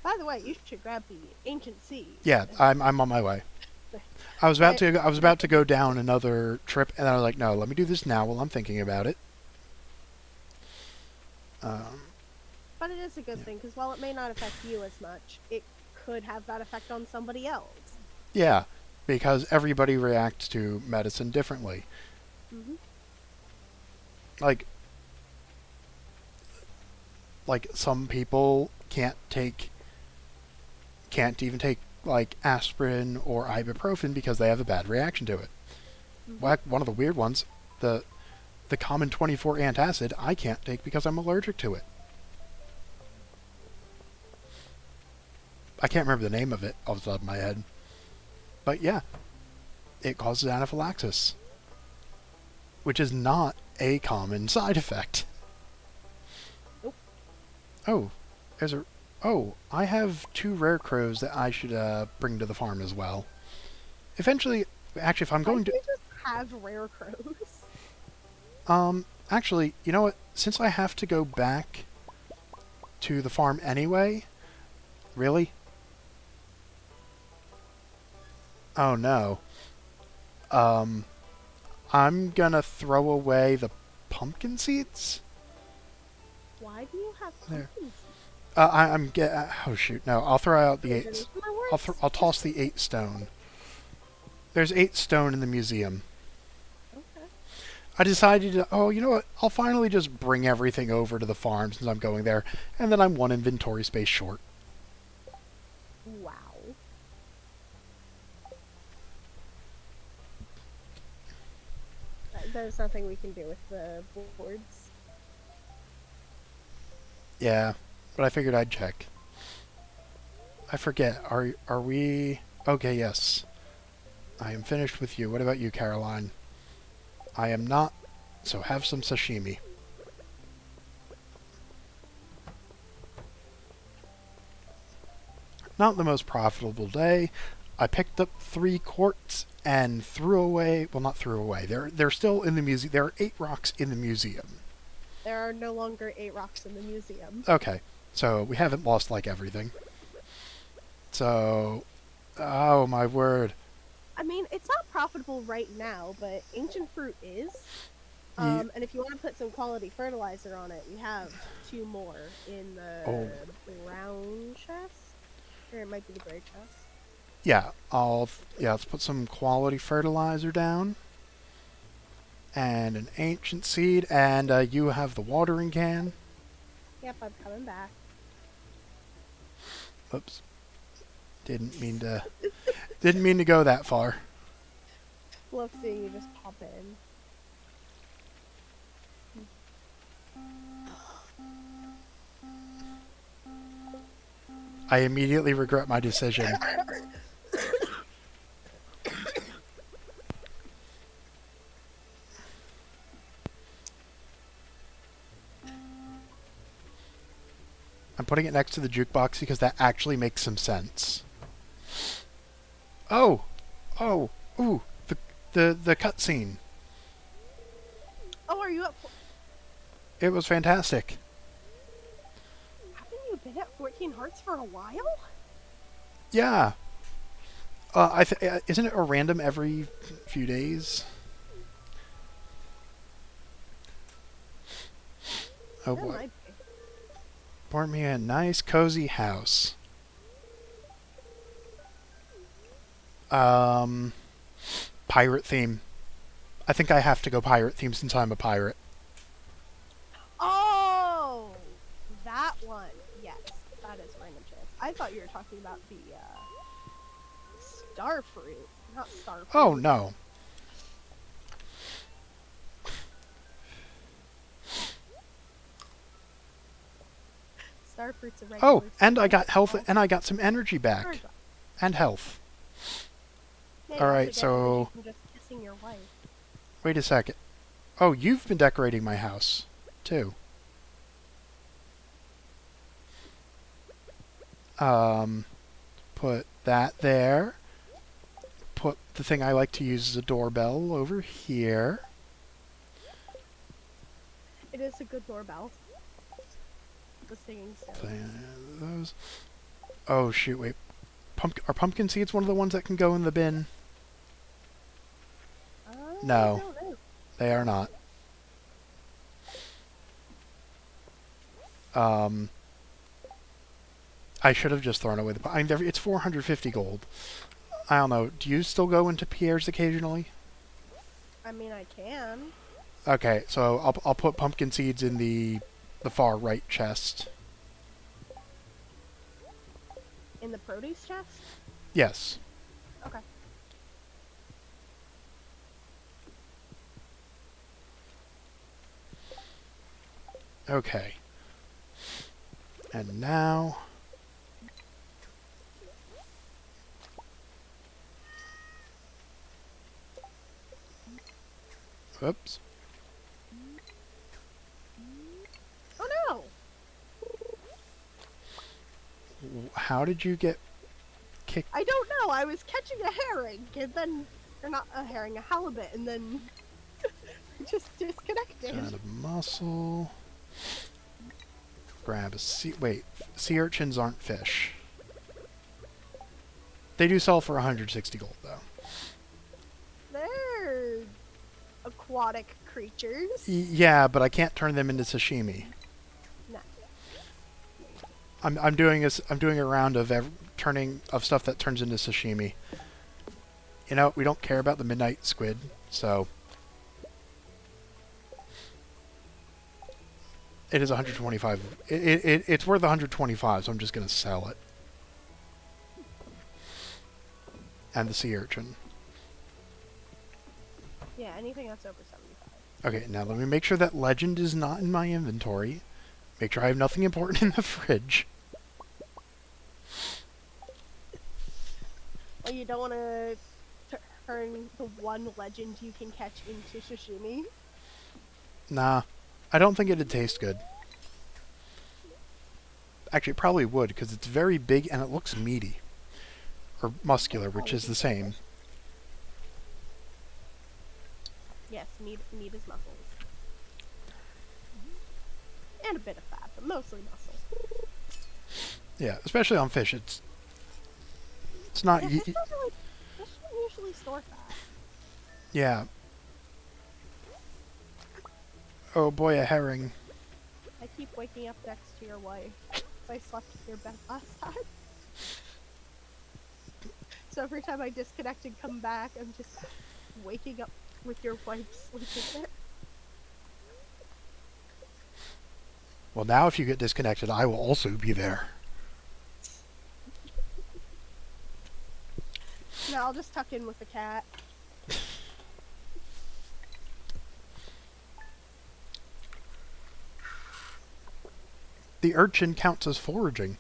By the way, you should grab the ancient sea. yeah, I'm on my way. I was about to go down another trip, and I was like, no, let me do this now while I'm thinking about it. But it is a good thing, because while it may not affect you as much, it could have that effect on somebody else. Yeah, because everybody reacts to medicine differently. Like some people can't even take like aspirin or ibuprofen because they have a bad reaction to it. One of the weird ones, the common 24 antacid, I can't take because I'm allergic to it. I can't remember the name of it off the top of my head. But yeah, it causes anaphylaxis, which is not a common side effect. Nope. I have 2 rare crows that I should bring to the farm as well. Eventually, actually, if I'm going to... You just have rare crows. Actually, you know what? Since I have to go back to the farm anyway... Really? Oh no. I'm gonna throw away the pumpkin seeds? Why do you have There. pumpkins? Oh shoot, no. I'll throw out the 8... I'll toss the 8 stone. There's 8 stone in the museum. Okay. I decided to, oh, you know what? I'll finally just bring everything over to the farm since I'm going there, and then I'm 1 inventory space short. Wow. There's nothing we can do with the boards. Yeah, but I figured I'd check. I forget. Are we? Okay, yes. I am finished with you. What about you, Caroline? I am not. So have some sashimi. Not the most profitable day. I picked up 3 quartz and threw away. Well, not threw away. They're still in the museum. There are 8 rocks in the museum. There are no longer 8 rocks in the museum. Okay, so we haven't lost like everything. So, oh my word. I mean, it's not profitable right now, but ancient fruit is. Ye- And if you want to put some quality fertilizer on it, we have 2 more in the brown chest. Or it might be the gray chest. Yeah, let's put some quality fertilizer down. And an ancient seed, and you have the watering can. Yep, I'm coming back. Oops. Didn't mean to go that far. Love seeing you just pop in. I immediately regret my decision. I'm putting it next to the jukebox because that actually makes some sense. Oh! Oh! Ooh! The cutscene. Oh, are you up for... It was fantastic. Haven't you been at 14 Hearts for a while? Yeah. Isn't it a random every few days? Oh That boy. might be. Bought me a nice cozy house. Pirate theme. I think I have to go pirate theme since I'm a pirate. Oh! That one. Yes, that is random chance. I thought you were talking about the, starfruit. Not starfruit. Oh no. Starfruit's a regular. Oh, and I got health, and I got some energy back. And health. Alright, so... I'm just kissing your wife. Wait a second. Oh, you've been decorating my house, too. Put that there. Put the thing I like to use as a doorbell over here. It is a good doorbell. The singing stone. Those. Oh shoot! Wait. Are pumpkin seeds one of the ones that can go in the bin? No, I don't know. they are not. I should have just thrown away the. It's 450 gold. I don't know. Do you still go into Pierre's occasionally? I mean, I can. Okay, so I'll put pumpkin seeds in the far right chest. In the produce chest? Yes. Okay. Okay. And now... Oops. Oh no! How did you get kicked? I don't know. I was catching a herring, and then, or not a herring, a halibut, and then just disconnected. Add a mussel. Grab a sea. Wait, sea urchins aren't fish. They do sell for 160 gold, though. They're aquatic creatures. Yeah, but I can't turn them into sashimi. No. I'm doing a round of turning of stuff that turns into sashimi You know, we don't care about the midnight squid, so... It is 125. It's worth 125, so I'm just going to sell it. And the sea urchin. Yeah, anything that's over 75. Okay, now let me make sure that legend is not in my inventory. Make sure I have nothing important in the fridge. Well, you don't want to turn the one legend you can catch into sashimi. Nah, I don't think it'd taste good. Actually, it probably would, because it's very big and it looks meaty. Or muscular, which is the same. Yes, meat is muscles. And a bit of fat, but mostly muscle. Yeah, especially on fish. It's not... Yeah, fish don't usually store fat. Yeah. Oh boy, a herring. I keep waking up next to your wife. I slept in your bed last time. So every time I disconnect and come back, I'm just waking up with your wife sleeping there. Well, now if you get disconnected, I will also be there. No, I'll just tuck in with the cat. The urchin counts as foraging.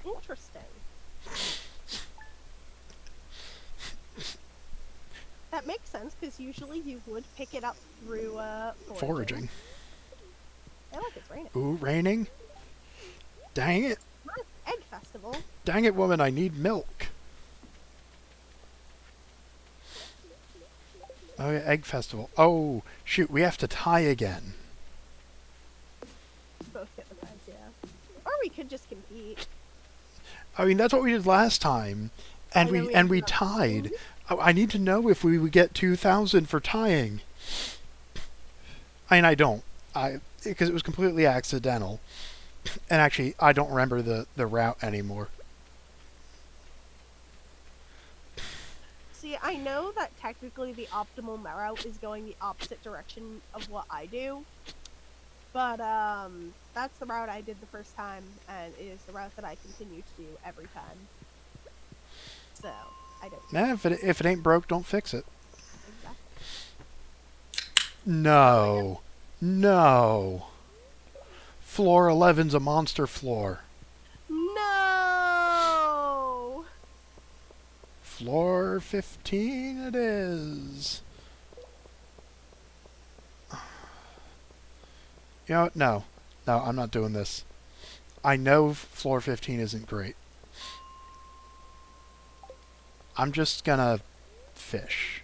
Interesting. That makes sense, because usually you would pick it up through foraging. Hey, look, it's raining. Ooh, raining? Dang it. Egg festival. Dang it, woman, I need milk. Oh, yeah, egg festival. Oh, shoot, we have to tie again. Both get the prize, yeah. Or we could just compete. I mean, that's what we did last time, and we tied. Oh, I need to know if we would get 2,000 for tying. I mean, I don't. Because it was completely accidental. And actually, I don't remember the route anymore. See, I know that technically the optimal route is going the opposite direction of what I do. But, that's the route I did the first time, and it is the route that I continue to do every time. So, I don't know. Nah, if it ain't broke, don't fix it. Exactly. No. No. Floor 11's a monster floor. No! Floor 15 it is. You know what? No. No, I'm not doing this. I know floor 15 isn't great. I'm just gonna fish.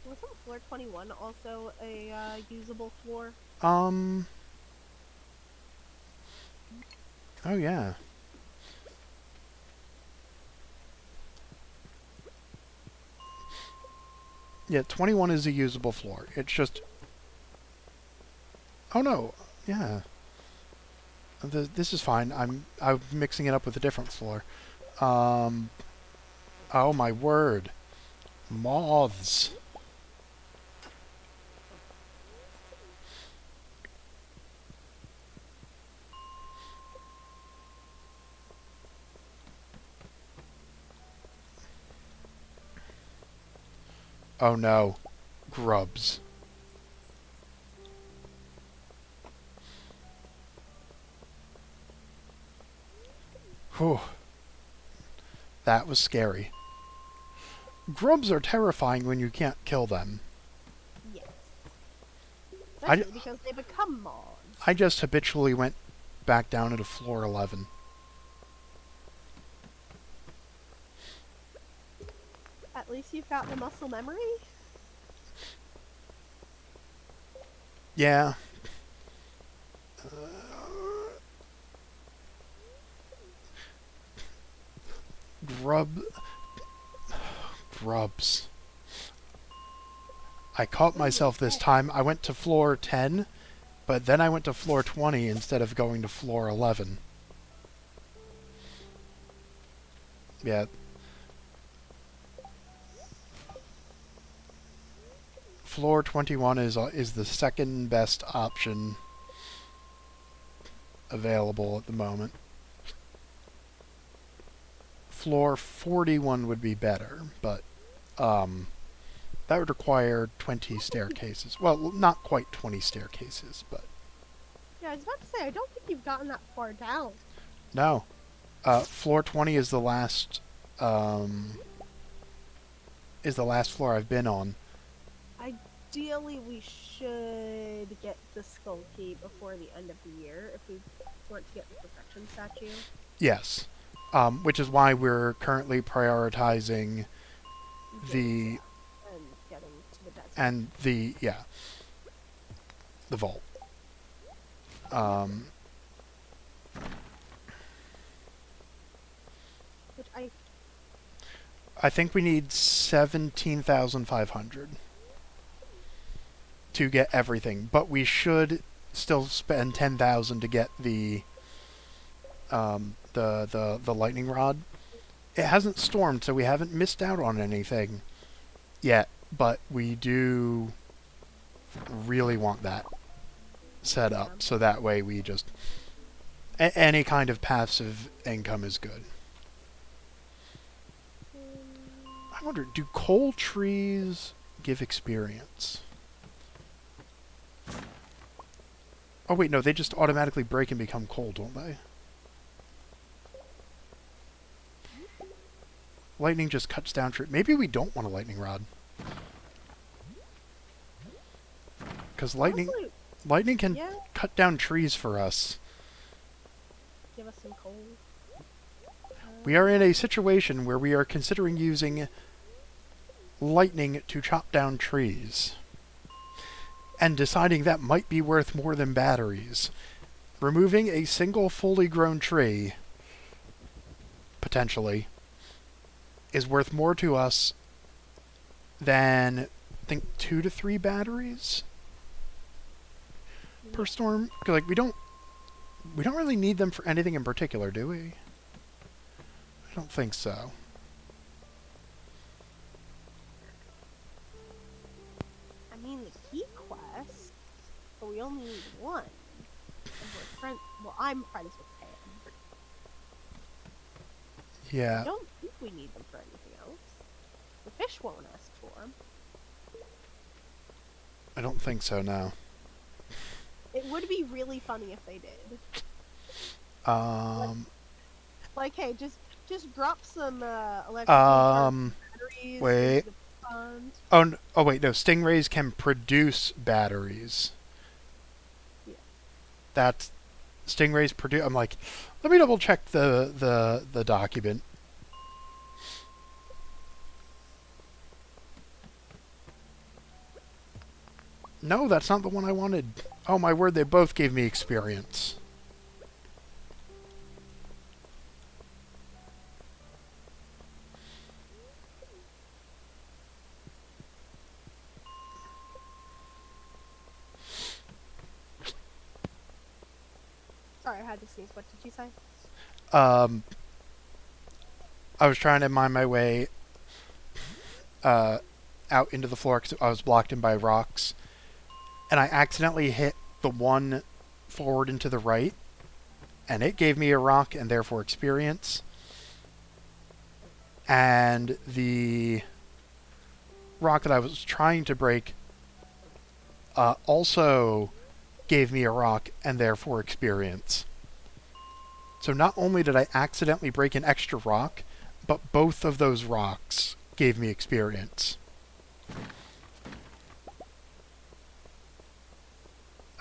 Wasn't floor 21 also a usable floor? Oh yeah. Yeah, 21 is a usable floor. It's just... Oh no, yeah. This is fine. I'm mixing it up with a different floor. Oh my word. Moths. Oh no. Grubs. Whew. That was scary. Grubs are terrifying when you can't kill them. Yes. Especially because they become moths. I just habitually went back down into floor 11. At least you've got the muscle memory. Yeah. Grubs. I caught myself this time. I went to floor 10, but then I went to floor 20 instead of going to floor 11. Yeah. Floor 21 is the second best option available at the moment. Floor 41 would be better, but that would require 20 staircases. Well, not quite 20 staircases, but... Yeah, I was about to say, I don't think you've gotten that far down. No. Floor 20 is the last floor I've been on. Ideally, we should get the Skull Key before the end of the year if we want to get the Perfection Statue. Yes. Which is why we're currently prioritizing the... And getting to the desert. And the... yeah. The vault. Which I think we need 17,500 to get everything, but we should still spend 10,000 to get the lightning rod. It hasn't stormed, so we haven't missed out on anything yet, but we do really want that set up, so that way we just... any kind of passive income is good. I wonder, do coal trees give experience? Oh wait, no, they just automatically break and become coal, don't they? Lightning just cuts down tree. Maybe we don't want a lightning rod. Because lightning can cut down trees for us. Give us some coal. We are in a situation where we are considering using lightning to chop down trees. And deciding that might be worth more than batteries. Removing a single fully grown tree, potentially, is worth more to us than, I think, 2 to 3 batteries per storm. 'Cause, like, we don't really need them for anything in particular, do we? I don't think so. I mean, the key quest, but we only need one. And we're friends. Well, I'm friends with Pam. Yeah. I don't think we need them for anything else. The fish won't ask for them. I don't think so, no. It would be really funny if they did. Like, hey, just drop some electrical batteries. Wait. Into the pond. Oh wait, no. Stingrays can produce batteries. Yeah. That's stingrays produce. I'm like, let me double check the document. No, that's not the one I wanted. Oh my word, they both gave me experience. Sorry, I had to sneeze. What did you say? I was trying to mine my way out into the floor because I was blocked in by rocks. And I accidentally hit the one forward and to the right. And it gave me a rock and therefore experience. And the rock that I was trying to break also gave me a rock and therefore experience. So not only did I accidentally break an extra rock, but both of those rocks gave me experience.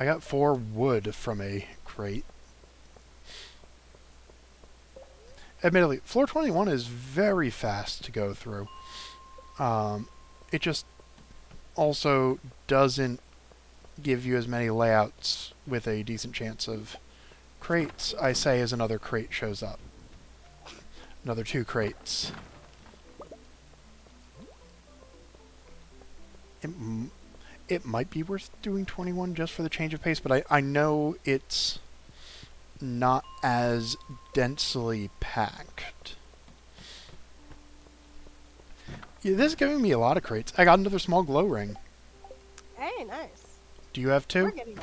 I got 4 wood from a crate. Admittedly, floor 21 is very fast to go through. It just also doesn't give you as many layouts with a decent chance of crates, I say, as another crate shows up. Another 2 crates. It might be worth doing 21 just for the change of pace, but I know it's not as densely packed. Yeah, this is giving me a lot of crates. I got another small glow ring. Hey, nice. Do you have We're two? getting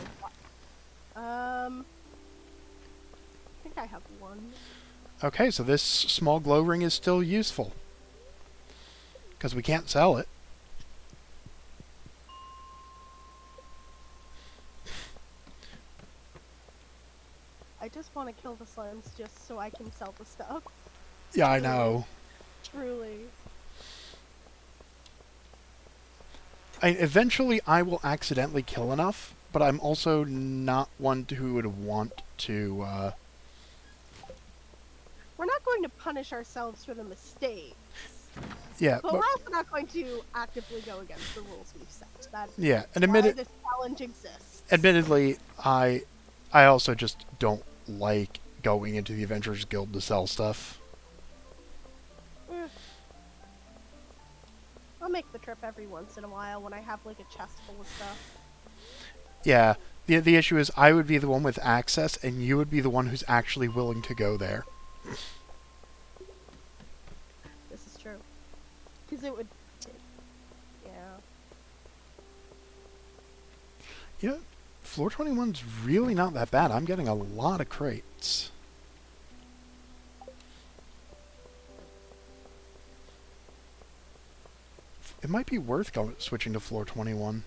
I think I have one. Okay, so this small glow ring is still useful. Because we can't sell it. I just want to kill the slimes just so I can sell the stuff. Yeah, I Truly. know. Truly. Eventually, I will accidentally kill enough, but I'm also not one who would want to, We're not going to punish ourselves for the mistakes. Yeah, But we're also not going to actively go against the rules we've set. That's yeah, and why this challenge exists. admittedly, I also just don't like going into the Adventurers Guild to sell stuff. I'll make the trip every once in a while when I have like a chest full of stuff. Yeah, the issue is I would be the one with access, and you would be the one who's actually willing to go there. This is true. Because it would... yeah. You know, Floor 21's really not that bad. I'm getting a lot of crates. It might be worth switching to Floor 21.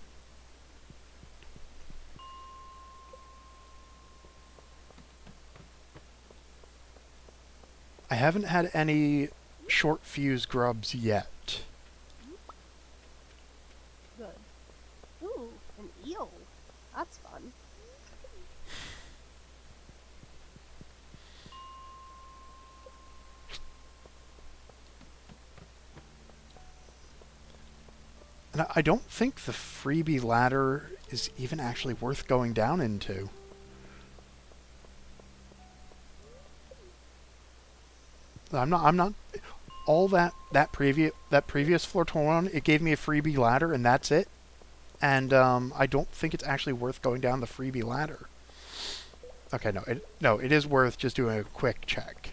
I haven't had any short fuse grubs yet. Good. Ooh, an eel. That's fun. And I don't think the freebie ladder is even actually worth going down into. I'm not all that previous Floor 21, it gave me a freebie ladder and that's it. And I don't think it's actually worth going down the freebie ladder. Okay, no, it is worth just doing a quick check.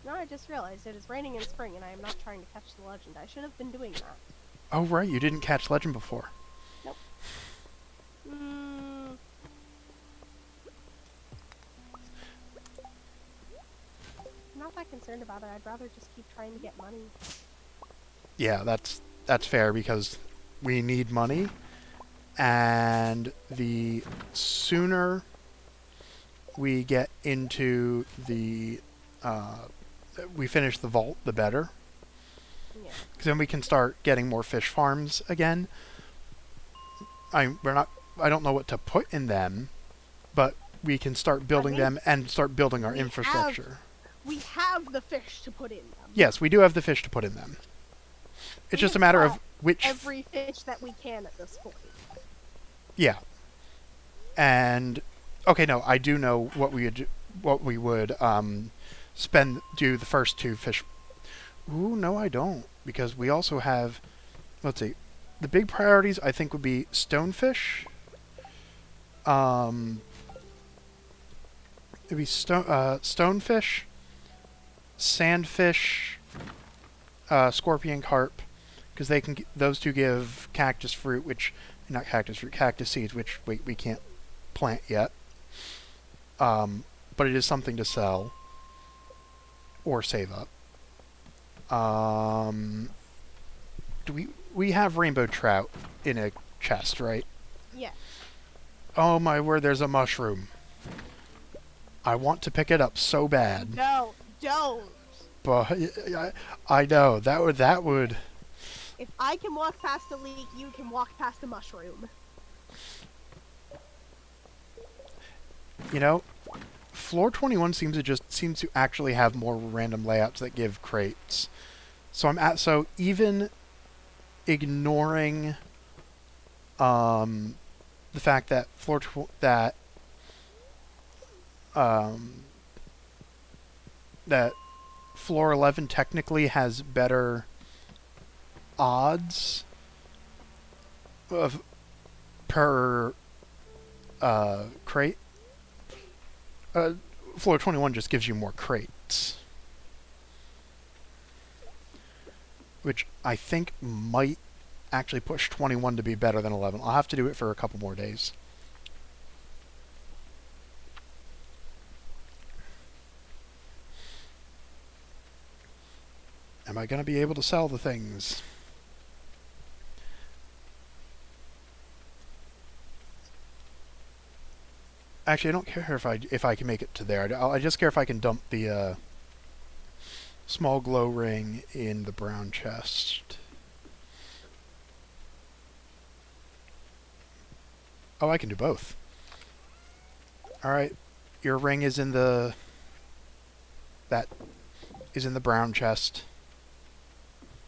No, I just realized it is raining in spring and I am not trying to catch the legend. I should have been doing that. Oh right, you didn't catch legend before. Nope. I'm not that concerned about it. I'd rather just keep trying to get money. Yeah, that's fair because we need money, and the sooner we get into the we finish the vault, the better. Yeah. Because then we can start getting more fish farms again. I don't know what to put in them, but we can start building them and start building our infrastructure. We have the fish to put in them. Yes, we do have the fish to put in them. It's just a matter of which... every fish that we can at this point. Yeah. And... okay, no, I do know what we would do the first two fish... Ooh, no, I don't. Because we also have... let's see. The big priorities, I think, would be stonefish. It'd be stonefish, sandfish, scorpion carp, because those two give cactus fruit, not cactus fruit, cactus seeds, which we can't plant yet. But it is something to sell or save up. Do we have rainbow trout in a chest, right? Yeah. Oh my word, there's a mushroom. I want to pick it up so bad. No, don't. But I know that would. If I can walk past a leak, you can walk past a mushroom. You know, Floor 21 seems to actually have more random layouts that give crates. So even ignoring the fact that that Floor 11 technically has better odds per crate. Floor 21 just gives you more crates. which I think might actually push 21 to be better than 11. I'll have to do it for a couple more days. Am I going to be able to sell the things? Actually, I don't care if I can make it to there. I just care if I can dump the small glow ring in the brown chest. Oh, I can do both. Alright, your ring is in the... that is in the brown chest.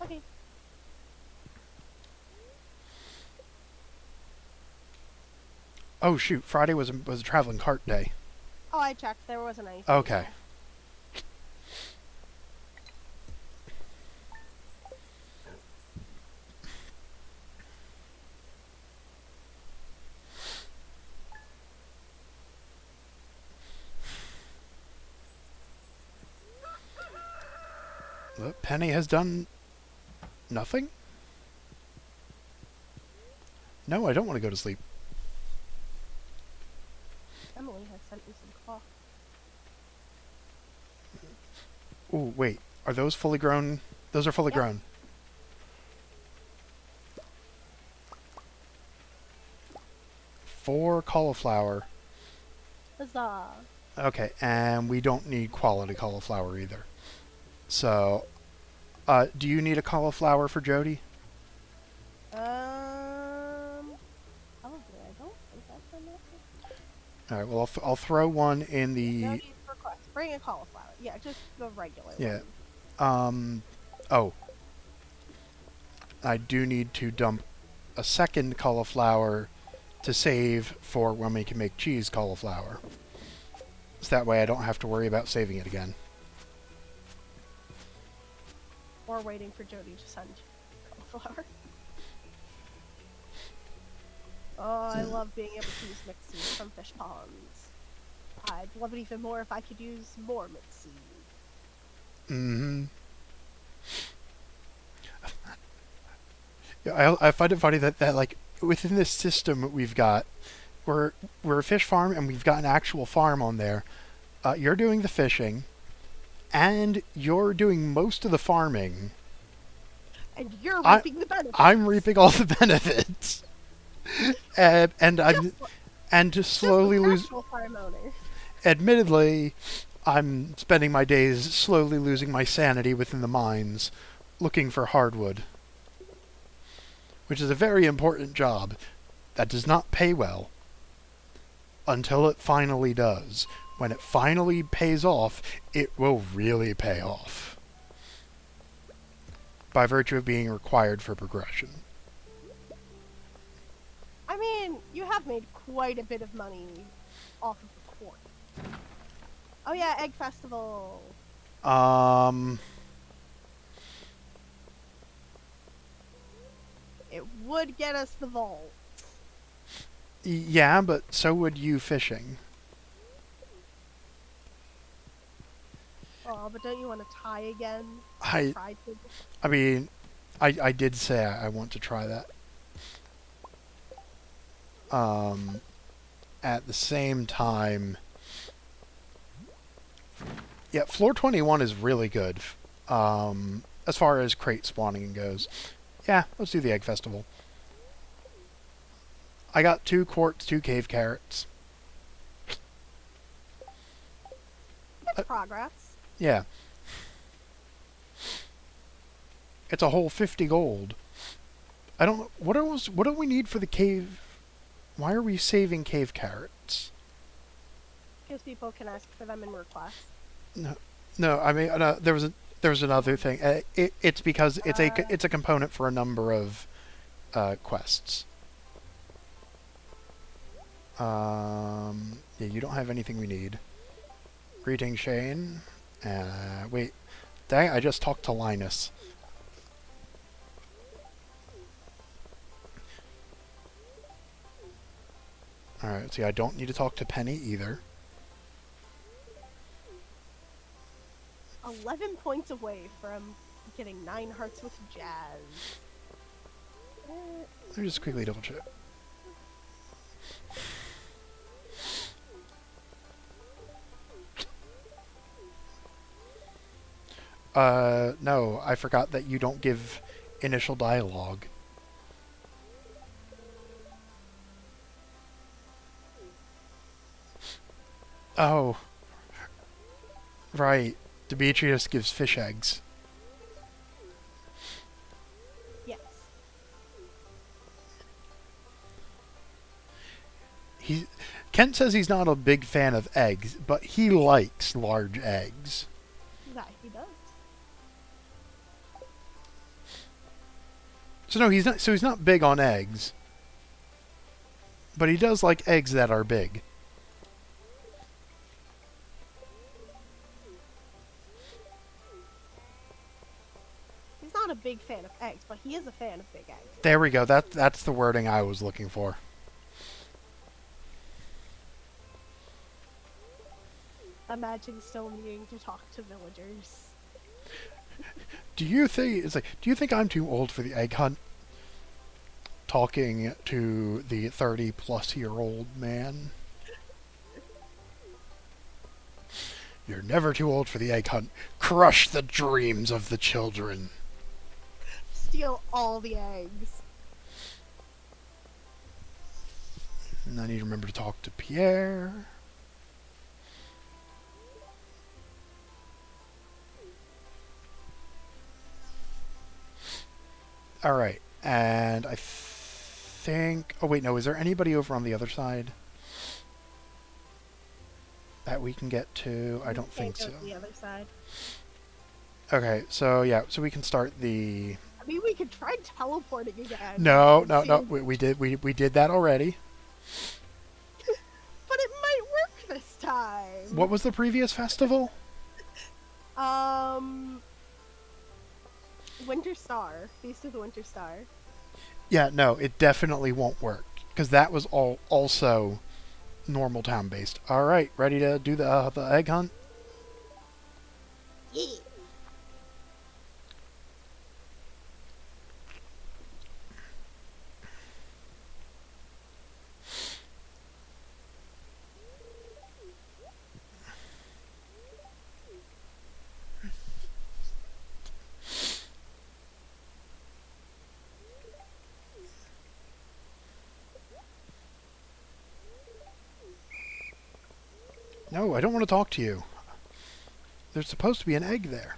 Okay. Oh shoot, Friday was a traveling cart day. Oh, I checked. There wasn't anything. Okay. Well, Penny has done nothing? No, I don't want to go to sleep. Emily has sent me some cloth. Ooh, wait. Are those fully grown? Those are fully Yep. grown. Four cauliflower. Huzzah. Okay, and we don't need quality cauliflower either. So, do you need a cauliflower for Jody? Probably. I don't think that's enough. Alright, well, I'll throw one in the... No need for request. Bring a cauliflower. Yeah, just the regular Yeah. one. Oh. I do need to dump a second cauliflower to save for when we can make cheese cauliflower. So that way I don't have to worry about saving it again. Or waiting for Jody to send cauliflower. Oh, I love being able to use mixed seeds from fish ponds. I'd love it even more if I could use more mixed seeds. Mm-hmm. Yeah, I find it funny that like within this system we've got, we're a fish farm and we've got an actual farm on there. You're doing the fishing, and you're doing most of the farming. And you're reaping the benefits. I'm reaping all the benefits, and to slowly lose. Farm owner. Admittedly, I'm spending my days slowly losing my sanity within the mines, looking for hardwood, which is a very important job that does not pay well until it finally does. When it finally pays off, it will really pay off. By virtue of being required for progression. I mean, you have made quite a bit of money off of the court. Oh yeah, Egg Festival. It would get us the vault. Yeah, but so would you fishing. Oh, but don't you want to tie again? I mean, I did say I want to try that. At the same time, yeah, floor 21 is really good. As far as crate spawning goes. Yeah, let's do the Egg Festival. I got 2 quartz, 2 cave carrots. That's progress. Yeah. It's a whole 50 gold. I don't know. What do we need for the cave? Why are we saving cave carrots? Because people can ask for them in request. No. I mean, there was another thing. It's because it's a component for a number of quests. Yeah, you don't have anything we need. Greetings, Shane. Wait. Dang, I just talked to Linus. Alright, see, I don't need to talk to Penny either. 11 points away from getting 9 hearts with jazz. Let me just quickly double check. No, I forgot that you don't give initial dialogue. Oh. Right. Demetrius gives fish eggs. Yes. Kent says he's not a big fan of eggs, but he likes large eggs. That he does. So no, he's not big on eggs. But he does like eggs that are big. He's not a big fan of eggs, but he is a fan of big eggs. There we go. That's the wording I was looking for. Imagine still needing to talk to villagers. Do you think I'm too old for the egg hunt? Talking to the 30-plus-year-old man. You're never too old for the egg hunt. Crush the dreams of the children. Steal all the eggs. And I need to remember to talk to Pierre. Alright, and I think... Oh wait, no, is there anybody over on the other side that we can get to? I don't think so. The other side. Okay, so yeah, so we can start the... I mean, we could try teleporting again. No, we did that already. But it might work this time. What was the previous festival? Winter Star. Feast of the Winter Star. Yeah, no, it definitely won't work. Because that was also normal town based. Alright, ready to do the egg hunt? Yeah. No, I don't want to talk to you. There's supposed to be an egg there.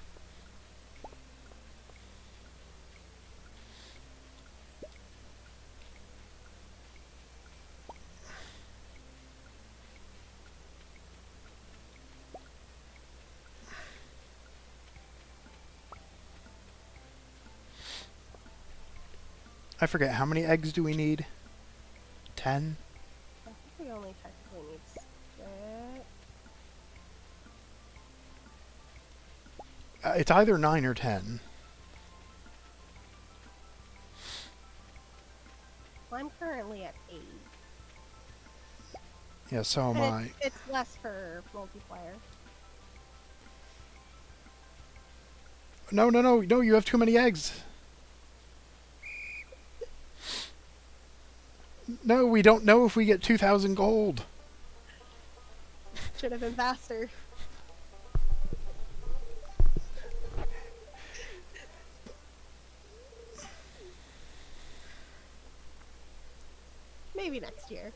I forget, how many eggs do we need? 10? I think we only technically need 6. It's either 9 or 10. Well, I'm currently at 8. Yeah, so am I. It's less for multiplayer. No, you have too many eggs. No, we don't know if we get 2,000 gold. Should have been faster. Maybe next year.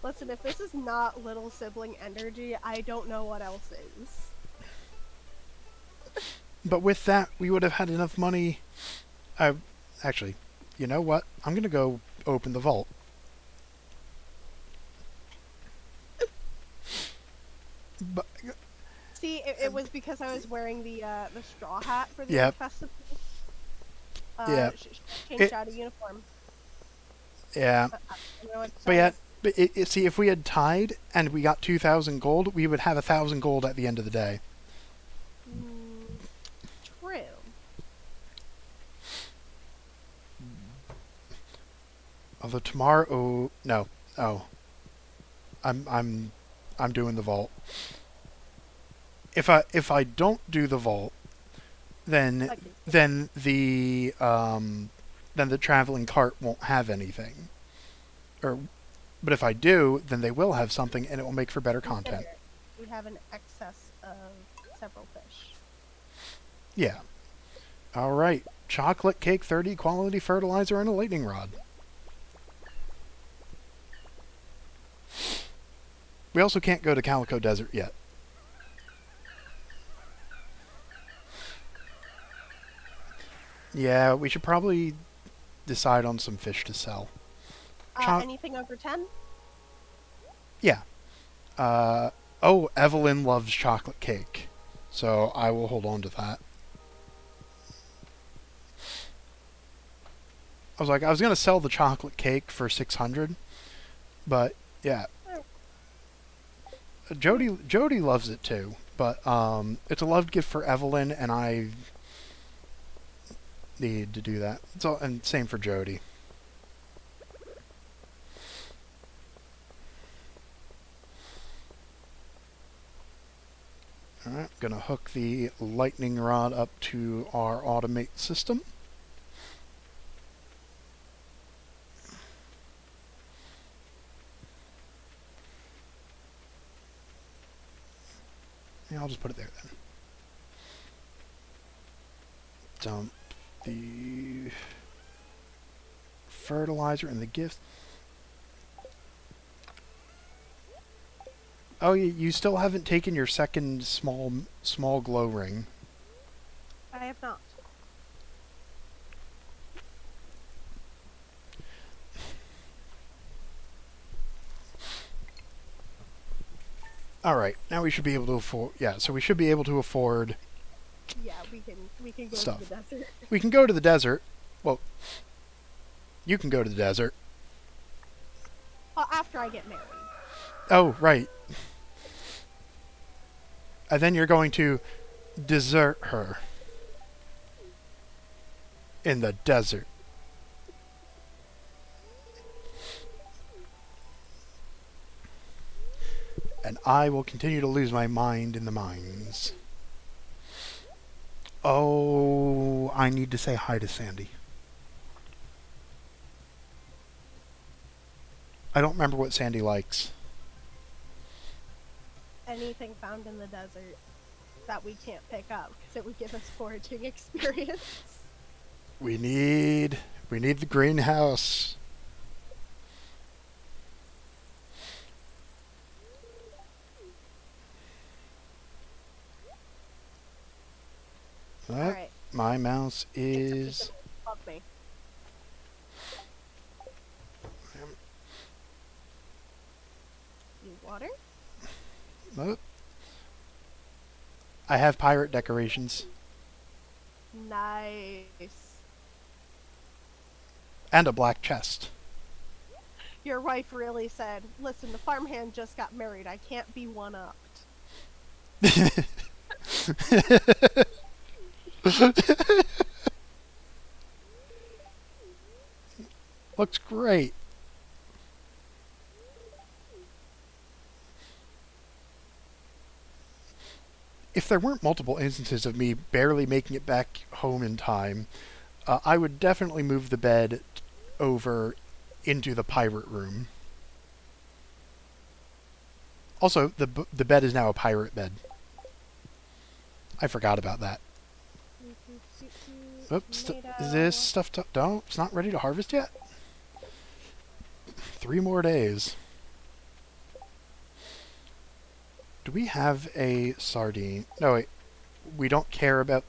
Listen, if this is not little sibling energy, I don't know what else is. But with that, we would have had enough money. Actually, you know what? I'm going to go open the vault. But, See, it was because I was wearing the straw hat for the Yep. festival. Yeah. Changed out of uniform. Yeah. You know what But yeah, see, if we had tied and we got 2,000 gold, we would have 1,000 gold at the end of the day. True. Although tomorrow, oh no, I'm doing the vault. if I don't do the vault, then I can- then the traveling cart won't have anything. Or, but if I do, then they will have something, and it will make for better content. Consider it. We have an excess of several fish. Yeah. All right. Chocolate cake 30, quality fertilizer, and a lightning rod. We also can't go to Calico Desert yet. Yeah, we should probably decide on some fish to sell. Anything over 10? Yeah. Oh, Evelyn loves chocolate cake. So I will hold on to that. I was going to sell the chocolate cake for 600, but yeah. Jody loves it too, but it's a loved gift for Evelyn, and I need to do that. So, and same for Jody. Alright, gonna hook the lightning rod up to our automate system. Yeah, I'll just put it there then. Dump the fertilizer and the gift. Oh, you still haven't taken your second small glow ring. I have not. Alright, now we should be able to afford... Yeah, so we should be able to afford... Yeah, we can go Stuff. to the desert. We can go to the desert. Well, you can go to the desert. After I get married. Oh, right. And then you're going to desert her in the desert. And I will continue to lose my mind in the mines. Oh, I need to say hi to Sandy. I don't remember what Sandy likes. Anything found in the desert that we can't pick up, because it would give us foraging experience. We need the greenhouse. Alright. My mouse is... Love me. You water? Oh. I have pirate decorations. Nice. And a black chest. Your wife really said, listen, the farmhand just got married. I can't be one-upped. Looks great. If there weren't multiple instances of me barely making it back home in time, I would definitely move the bed over into the pirate room. Also, the bed is now a pirate bed. I forgot about that. Oops, is this stuff don't? It's not ready to harvest yet? 3 more days. Do we have a sardine? No, wait. We don't care about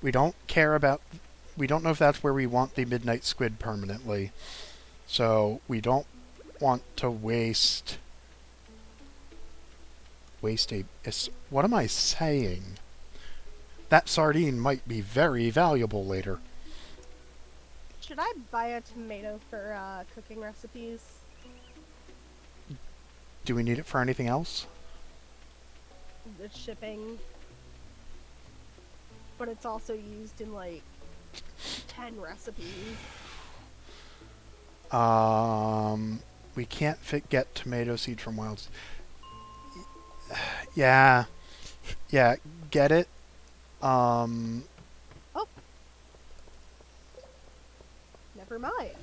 we don't care about... We don't know if that's where we want the midnight squid permanently. So, we don't want to waste a... What am I saying? That sardine might be very valuable later. Should I buy a tomato for cooking recipes? Do we need it for anything else? The shipping. But it's also used in like 10 recipes. We can't get tomato seed from wilds. Yeah. Yeah, get it. Oh, never mind.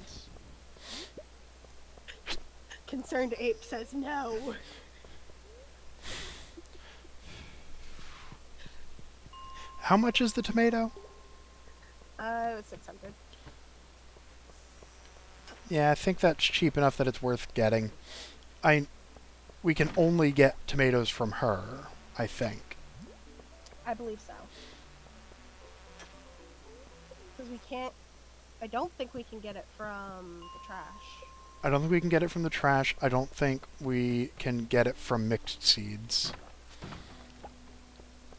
Concerned Ape says no. How much is the tomato? It was 600. Yeah, I think that's cheap enough that it's worth getting. We can only get tomatoes from her, I think. I believe so. Because we can't... I don't think we can get it from the trash. I don't think we can get it from the trash. I don't think we can get it from mixed seeds.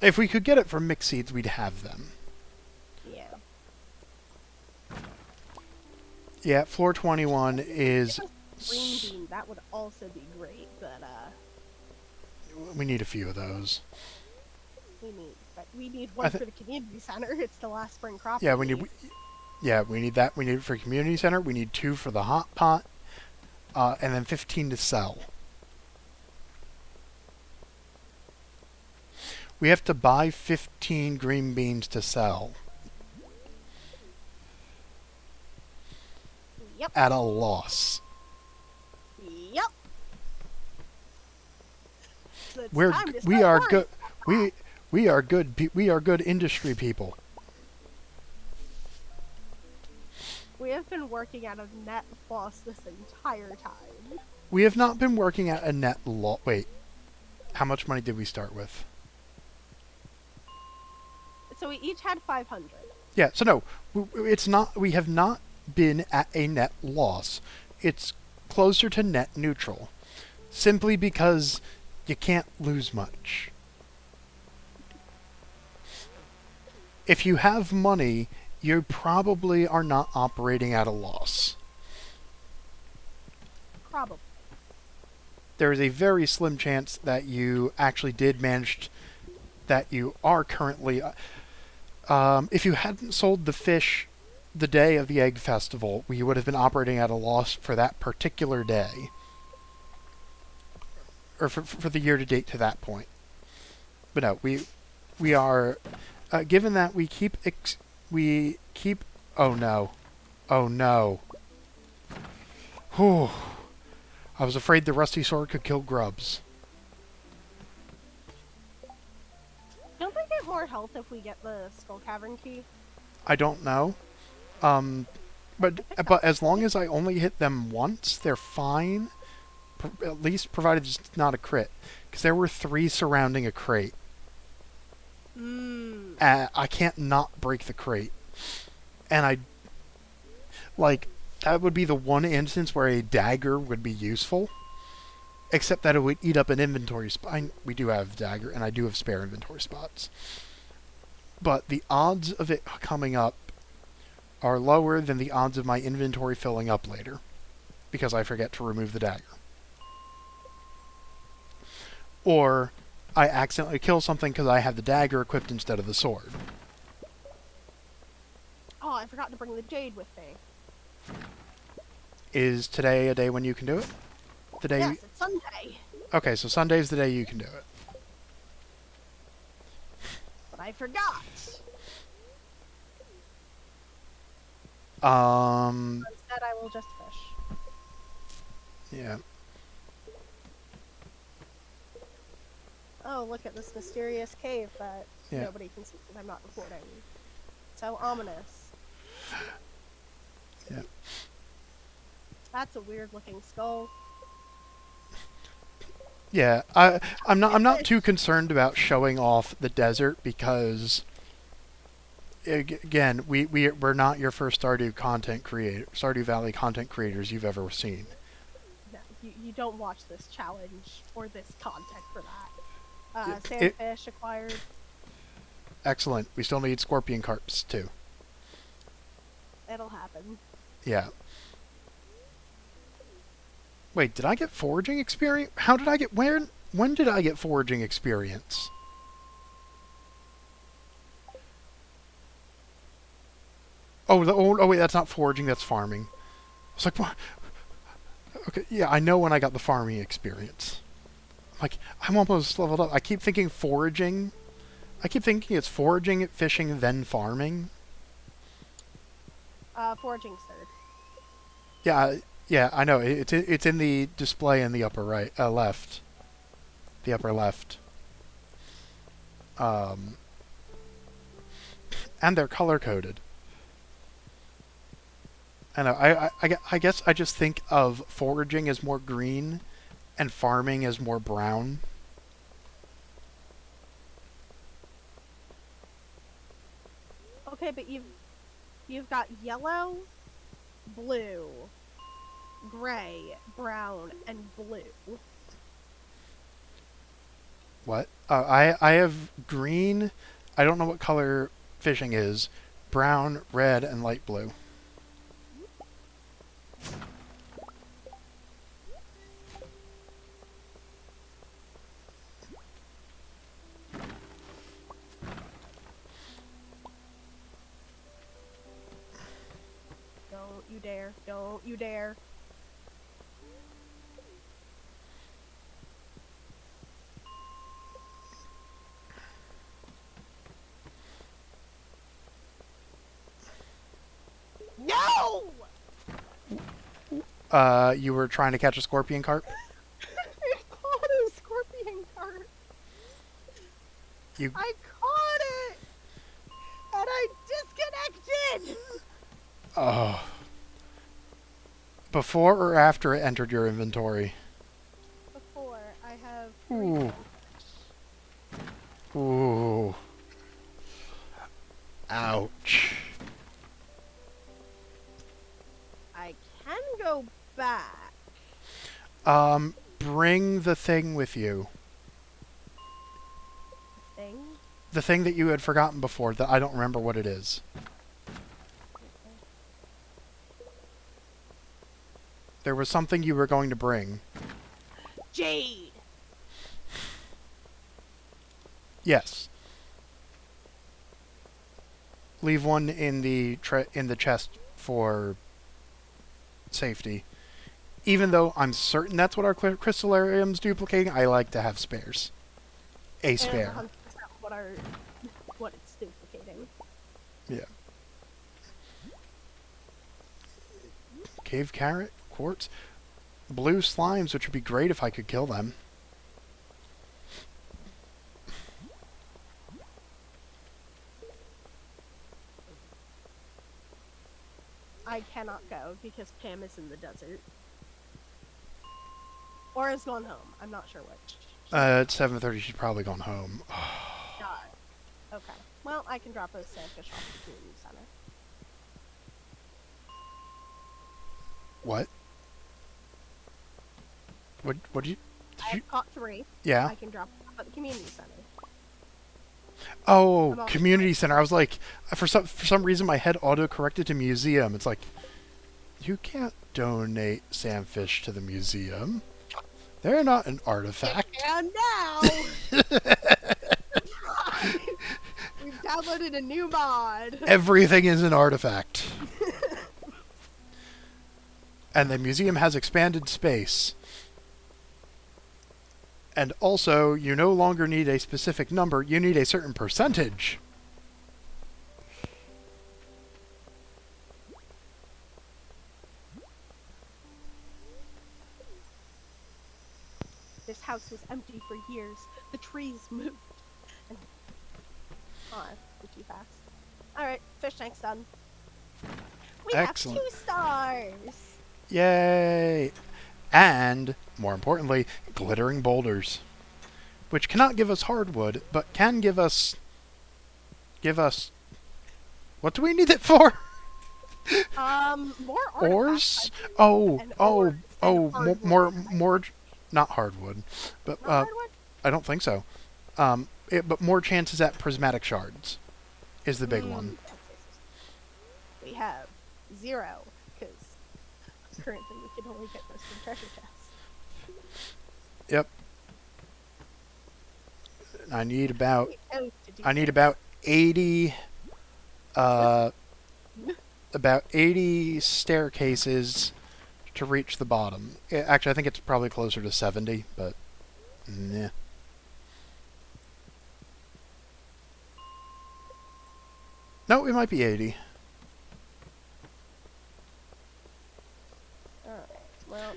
If we could get it from mixed seeds, we'd have them. Yeah. Yeah, floor 21 is... Green bean, that would also be great, but we need a few of those. we need one for the community center. It's the last spring crop. Yeah, we need that. We need it for community center. We need 2 for the hot pot, and then 15 to sell. We have to buy 15 green beans to sell. Yep. At a loss. Yep. So we are good. We are good. We are good industry people. We have been working at a net loss this entire time. We have not been working at a net loss. Wait, how much money did we start with? So we each had 500. Yeah. So no, it's not. We have not been at a net loss. It's closer to net neutral, simply because you can't lose much. If you have money, you probably are not operating at a loss. Probably. There is a very slim chance that you actually did manage that you are currently... if you hadn't sold the fish the day of the egg festival, we would have been operating at a loss for that particular day. Or for the year to date to that point. But no, we are... given that we keep... Oh no. Oh no. Whew. I was afraid the rusty sword could kill grubs. Don't they get more health if we get the Skull Cavern key? I don't know. But as long as I only hit them once, they're fine. At least provided it's not a crit. Because there were 3 surrounding a crate. I can't not break the crate. And that would be the one instance where a dagger would be useful. Except that it would eat up an inventory spot. We do have dagger, and I do have spare inventory spots. But the odds of it coming up are lower than the odds of my inventory filling up later. Because I forget to remove the dagger. Or I accidentally kill something because I have the dagger equipped instead of the sword. Oh, I forgot to bring the jade with me. Is today a day when you can do it? Yes, it's Sunday. Okay, so Sunday's the day you can do it. But I forgot. Instead, I will just fish. Yeah. Oh, look at this mysterious cave that nobody can see because I'm not recording. So ominous. Yeah. That's a weird looking skull. Yeah, I'm not too concerned about showing off the desert because again, we're not your first Stardew Valley content creators you've ever seen. No, you don't watch this challenge or this content for that. Sandfish acquired. Excellent. We still need scorpion carps too. It'll happen. Yeah. Wait, did I get foraging experience? How did I get... When did I get foraging experience? Oh, wait, that's not foraging, that's farming. I was like, what? Okay, yeah, I know when I got the farming experience. Like, I'm almost leveled up. I keep thinking foraging. I keep thinking it's foraging, fishing, then farming. Foraging's third. Yeah, yeah, I know. It's in the display in the upper right, left. The upper left. And they're color coded. I know. I guess I just think of foraging as more green, and farming as more brown. Okay, but you've got yellow, blue, gray, brown, and blue. What? I have green. I don't know what color fishing is. Brown, red, and light blue. Don't you dare. Don't you dare. No! You were trying to catch a scorpion carp? I caught a scorpion carp. You... I caught it! And I disconnected! Oh. Before or after it entered your inventory? Before, I have... Ooh. Ooh. Ouch. I can go back. Bring the thing with you. Thing? The thing that you had forgotten before that I don't remember what it is. There was something you were going to bring. Jade! Yes. Leave one in the chest for safety. Even though I'm certain that's what our crystallarium's duplicating, I like to have spares. A spare. And 100% what it's duplicating. Yeah. Cave carrot, quartz, blue slimes, which would be great if I could kill them. I cannot go because Pam is in the desert. Or has gone home. I'm not sure which. It's 7:30. She's probably gone home. God. Okay. Well, I can drop a sandfish off the community center. What? What did you... I've caught 3. Yeah. I can drop them off at the community center. Oh, community center. I was like, for some reason my head auto-corrected to museum. It's like, you can't donate sandfish to the museum. They're not an artifact. And now we've downloaded a new mod. Everything is an artifact. And the museum has expanded space. And also, you no longer need a specific number, you need a certain percentage. This house was empty for years. The trees moved. And... Oh, we're too fast. Alright, fish tank's done. We Excellent. have 2 stars! Yay! And, more importantly, glittering boulders. Which cannot give us hardwood, but can give us... What do we need it for? More Ores? artifacts, I think. Oh, And oh, ores oh, and more, not hardwood, but, Not hardwood? I don't think so. But more chances at prismatic shards is the big one. We have 0, because currently we can only get those from treasure chests. Yep. I need about I need 80 about 80 staircases to reach the bottom. Actually, I think it's probably closer to 70, but Nah. No, it might be 80. Alright, well,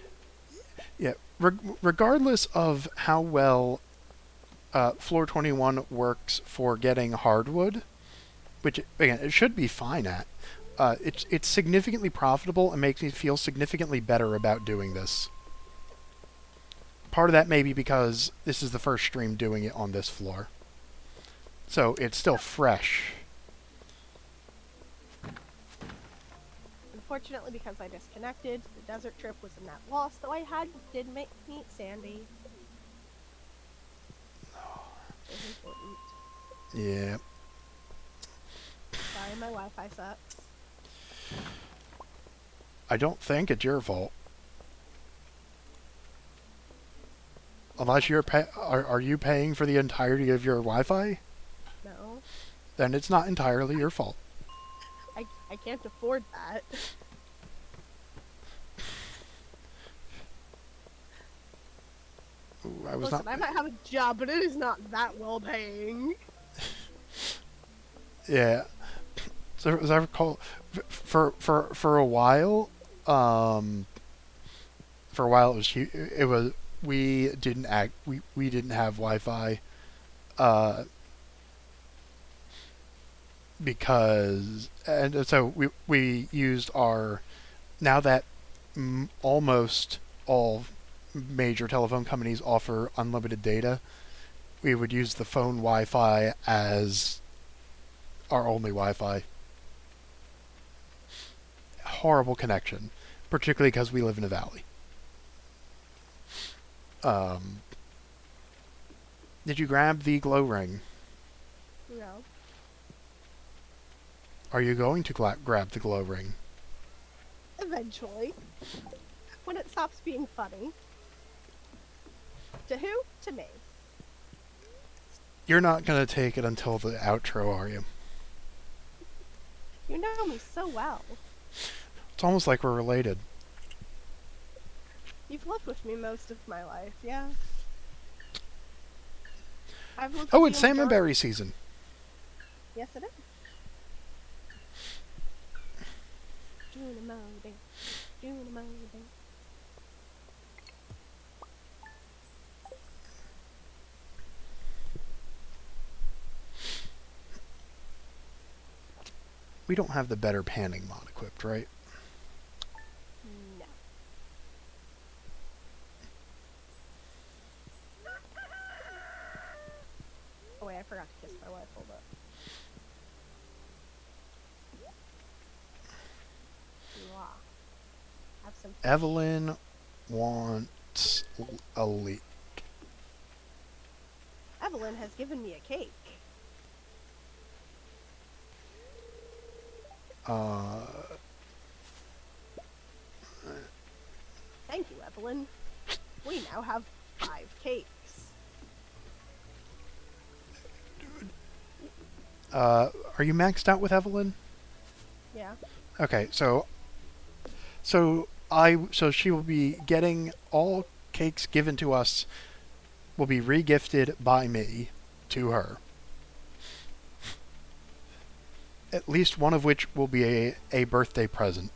Yeah, regardless of how well Floor 21 works for getting hardwood, which, again, it should be fine at, it's significantly profitable and makes me feel significantly better about doing this. Part of that may be because this is the first stream doing it on this floor. So it's still fresh. unfortunately, because I disconnected, the desert trip was a net loss, though I did meet Sandy. It was important. Yeah. Sorry, my Wi-Fi sucks. I don't think it's your fault. Unless you're are you paying for the entirety of your Wi-Fi? No. Then it's not entirely your fault. I can't afford that. Ooh, I Listen, I might have a job, but it is not that well paying. Yeah. So as I recall, for a while, it was we didn't have Wi-Fi, because and so we used our, now that almost all major telephone companies offer unlimited data, we would use the phone Wi-Fi as our only Wi-Fi. Horrible connection, particularly because we live in a valley. Did you grab the glow ring? No. Are you going to grab the glow ring? Eventually. When it stops being funny. To who? To me. You're not going to take it until the outro, are you? You know me so well. It's almost like we're related. You've lived with me most of my life, yeah. I've lived Oh, with it's you salmon berry season. Yes, it is. Junimode. Junimode. We don't have the better panning mod equipped, right? No. Oh wait, I forgot to kiss my wife. Hold up. Mwah. Have some. Evelyn wants a leak. Evelyn has given me a cake. Thank you, Evelyn. We now have 5 cakes. Are you maxed out with Evelyn? Yeah. Okay, so she will be getting all cakes given to us will be re-gifted by me to her. At least one of which will be a birthday present.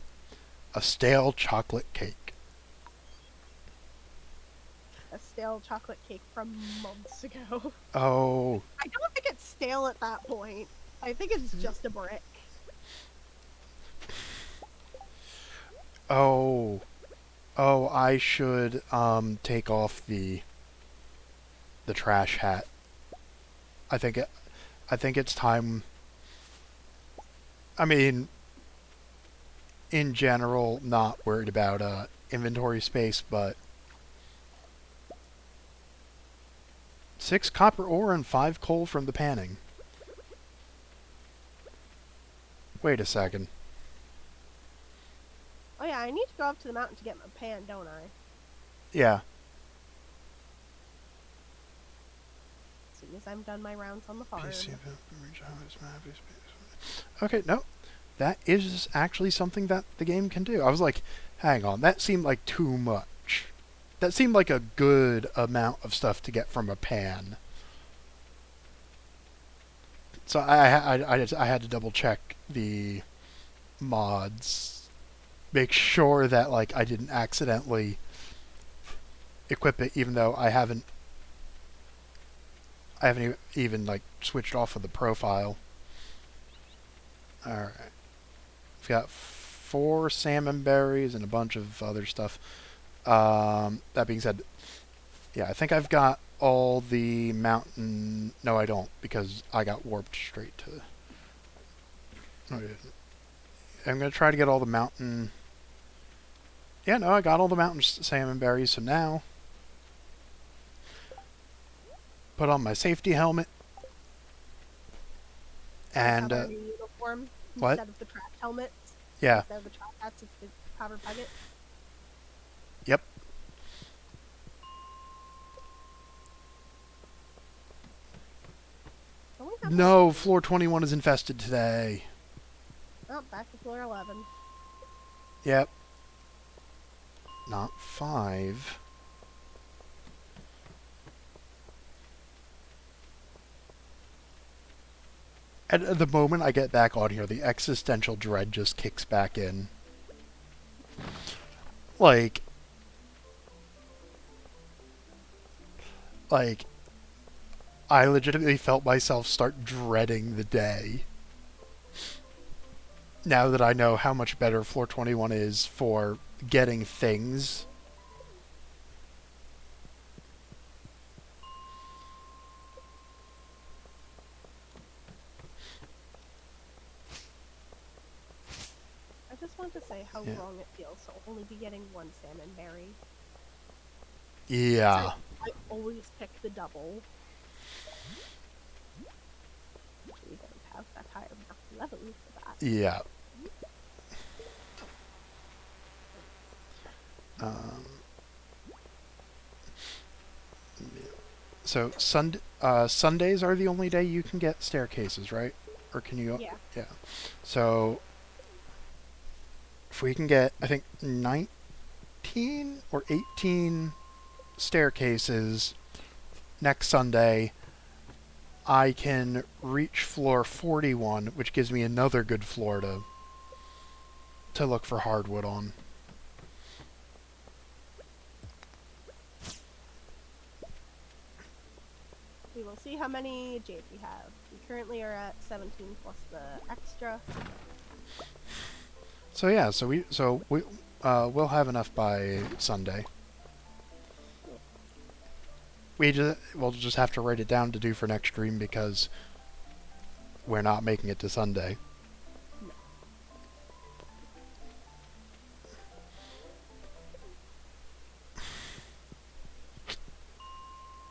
A stale chocolate cake. A stale chocolate cake from months ago. Oh. I don't think it's stale at that point. I think it's just a brick. Oh. Oh, I should take off the trash hat. I think it's time. I mean, in general, not worried about inventory space, but 6 copper ore and 5 coal from the panning. Wait a second. Oh yeah, I need to go up to the mountain to get my pan, don't I? Yeah. As soon as I'm done my rounds on the farm. Okay, no. That is actually something that the game can do. I was like, hang on, that seemed like too much. that seemed like a good amount of stuff to get from a pan. So I had to double check the mods, make sure that like I didn't accidentally equip it, even though I haven't even like switched off of the profile. All right, we've got 4 salmon berries and a bunch of other stuff. That being said, yeah, I think I've got all the mountain... No, I don't, because I got warped straight to... No, I didn't. I'm going to try to get all the mountain... Yeah, no, I got all the mountain salmon berries, so now... Put on my safety helmet. And... New uniform what? Instead of the track helmets. Yeah. Instead of the track hats, it's the powder bucket. Yep. No, floor 21 is infested today. Oh, back to floor 11. Yep. Not 5. And at the moment I get back on here, the existential dread just kicks back in. Like, I legitimately felt myself start dreading the day. Now that I know how much better floor 21 is for getting things. I just want to say how wrong it feels to only be getting 1 salmon berry. Yeah. I always pick the double. We don't have that higher level for that. Yeah. So Sundays are the only day you can get staircases, right? Or can you? Yeah. Yeah. So if we can get, I think 19 or 18 staircases next Sunday, I can reach floor 41, which gives me another good floor to look for hardwood on. We will see how many jade we have. We currently are at 17 plus the extra. So yeah, we'll have enough by Sunday. We'll just have to write it down to do for next stream because we're not making it to Sunday. No.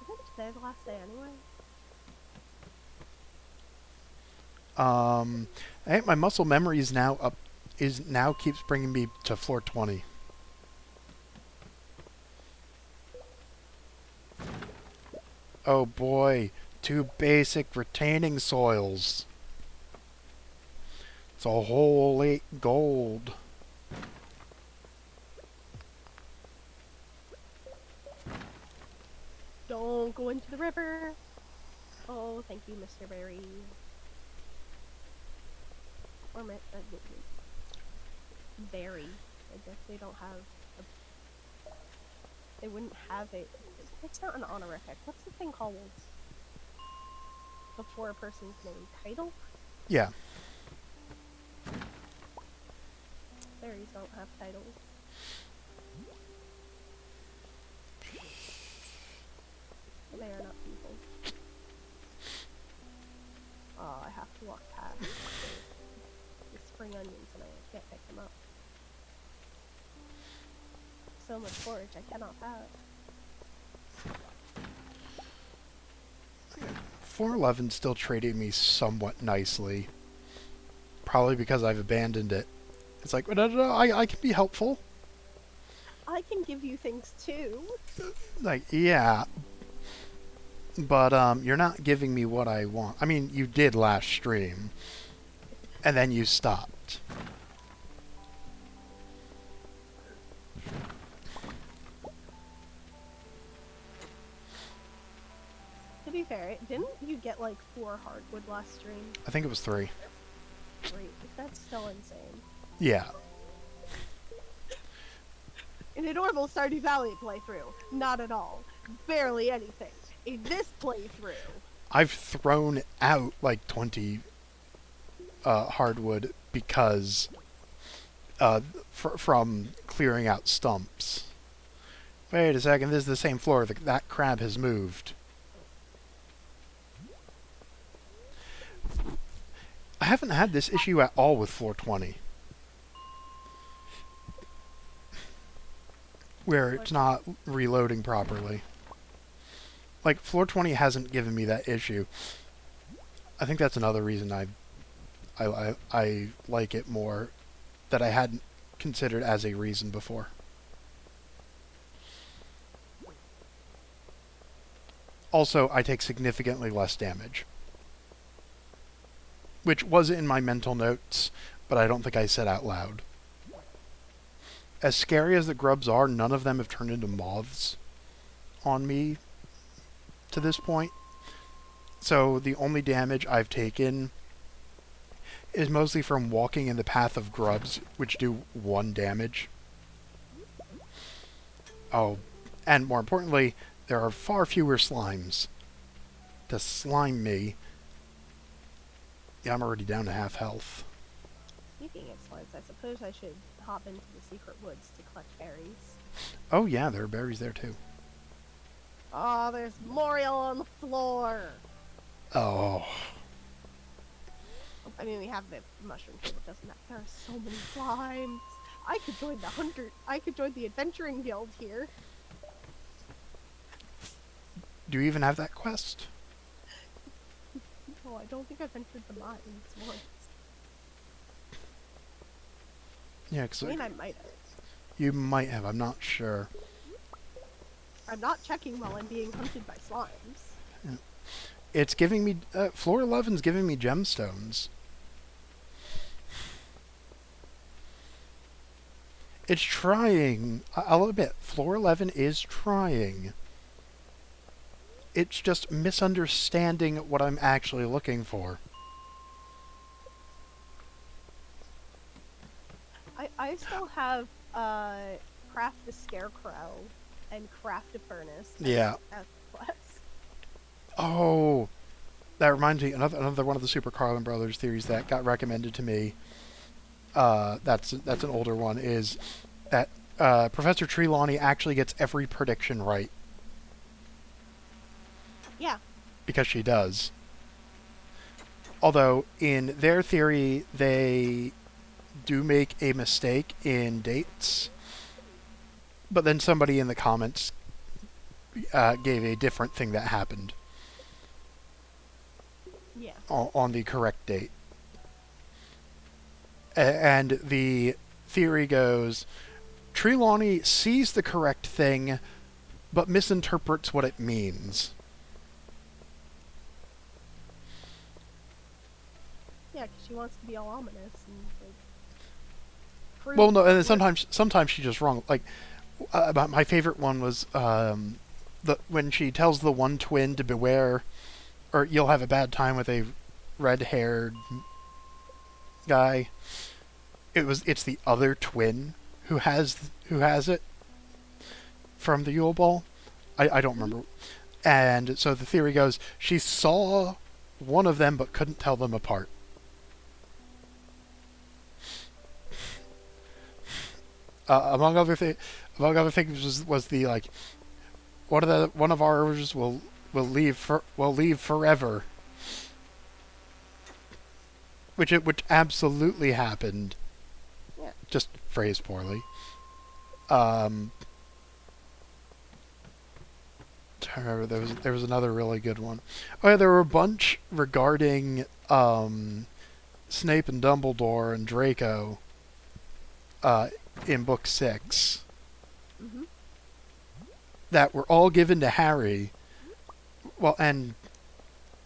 Isn't today the last day anyway? I think my muscle memory is now up. Now keeps bringing me to floor 20. Oh boy, 2 basic retaining soils. It's a whole 8 gold. Don't go into the river. Oh, thank you, Mr. Berry. Or berry. I guess they don't have they wouldn't have it. It's not an honorific. What's the thing called before a person's name? Title? Yeah. Berries don't have titles. They are not people. Oh, I have to walk past the spring onions and I can't pick them up. So much forage I cannot have. 411's still treating me somewhat nicely. Probably because I've abandoned it. It's like, no, I can be helpful. I can give you things too. Like, yeah. But, you're not giving me what I want. I mean, you did last stream. And then you stopped. be fair, didn't you get like 4 hardwood last stream? I think it was 3. Great, that's still insane. Yeah. In a normal Stardew Valley playthrough, not at all. Barely anything. In this playthrough, I've thrown out like 20 hardwood because from clearing out stumps. Wait a second, this is the same floor. That crab has moved. I haven't had this issue at all with floor 20. Where it's not reloading properly. Like, floor 20 hasn't given me that issue. I think that's another reason I like it more that I hadn't considered as a reason before. Also, I take significantly less damage. Which was in my mental notes, but I don't think I said out loud. As scary as the grubs are, none of them have turned into moths on me to this point. So the only damage I've taken is mostly from walking in the path of grubs, which do 1 damage. Oh, and more importantly, there are far fewer slimes to slime me. Yeah, I'm already down to half health. speaking of slimes, I suppose I should hop into the secret woods to collect berries. Oh yeah, there are berries there too. Oh, there's Moriel on the floor! Oh. I mean, we have the mushroom too, it doesn't matter. There are so many slimes! I could join the adventuring guild here. Do you even have that quest? No, I don't think I've entered the mines once. Yeah, because I mean, I might have. you might have. I'm not sure. I'm not checking while I'm being hunted by slimes. Yeah. It's giving me... floor 11's giving me gemstones. It's trying. I'll admit, floor 11 is trying. It's just misunderstanding what I'm actually looking for. I still have craft a scarecrow and craft a furnace. Yeah. As quest. Oh, that reminds me, another one of the Super Carlin Brothers theories that got recommended to me. That's an older one. Is that Professor Trelawney actually gets every prediction right? Yeah. Because she does. Although in their theory they do make a mistake in dates, but then somebody in the comments gave a different thing that happened. Yeah. On the correct date. And the theory goes, Trelawney sees the correct thing, but misinterprets what it means. Yeah, because she wants to be all ominous and like. Well, no, and then sometimes she's just wrong. Like, my favorite one was when she tells the one twin to beware, or you'll have a bad time with a red-haired guy. It's the other twin who has it from the Yule Ball. I don't remember. And so the theory goes, she saw one of them but couldn't tell them apart. Among other things was the like, one of ours will leave forever, which absolutely happened. Yeah. Just phrased poorly. There was another really good one. Oh yeah, there were a bunch regarding Snape and Dumbledore and Draco in book 6 that were all given to Harry. Well, and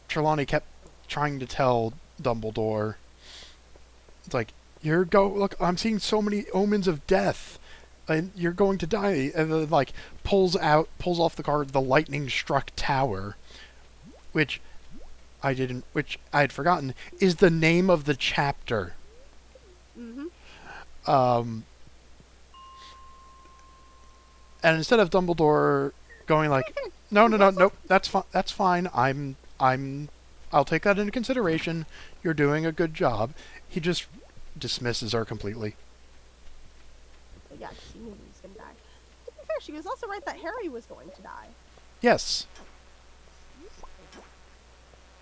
Trelawney kept trying to tell Dumbledore, it's like, look, I'm seeing so many omens of death, and you're going to die. And then, like, pulls off the card, the lightning struck tower, which which I had forgotten, is the name of the chapter. Mm-hmm. And instead of Dumbledore going like, no, nope, that's fine. I'll take that into consideration. You're doing a good job. He just dismisses her completely. But yeah, 'cause he knew he was gonna die. To be fair, she was also right that Harry was going to die. Yes.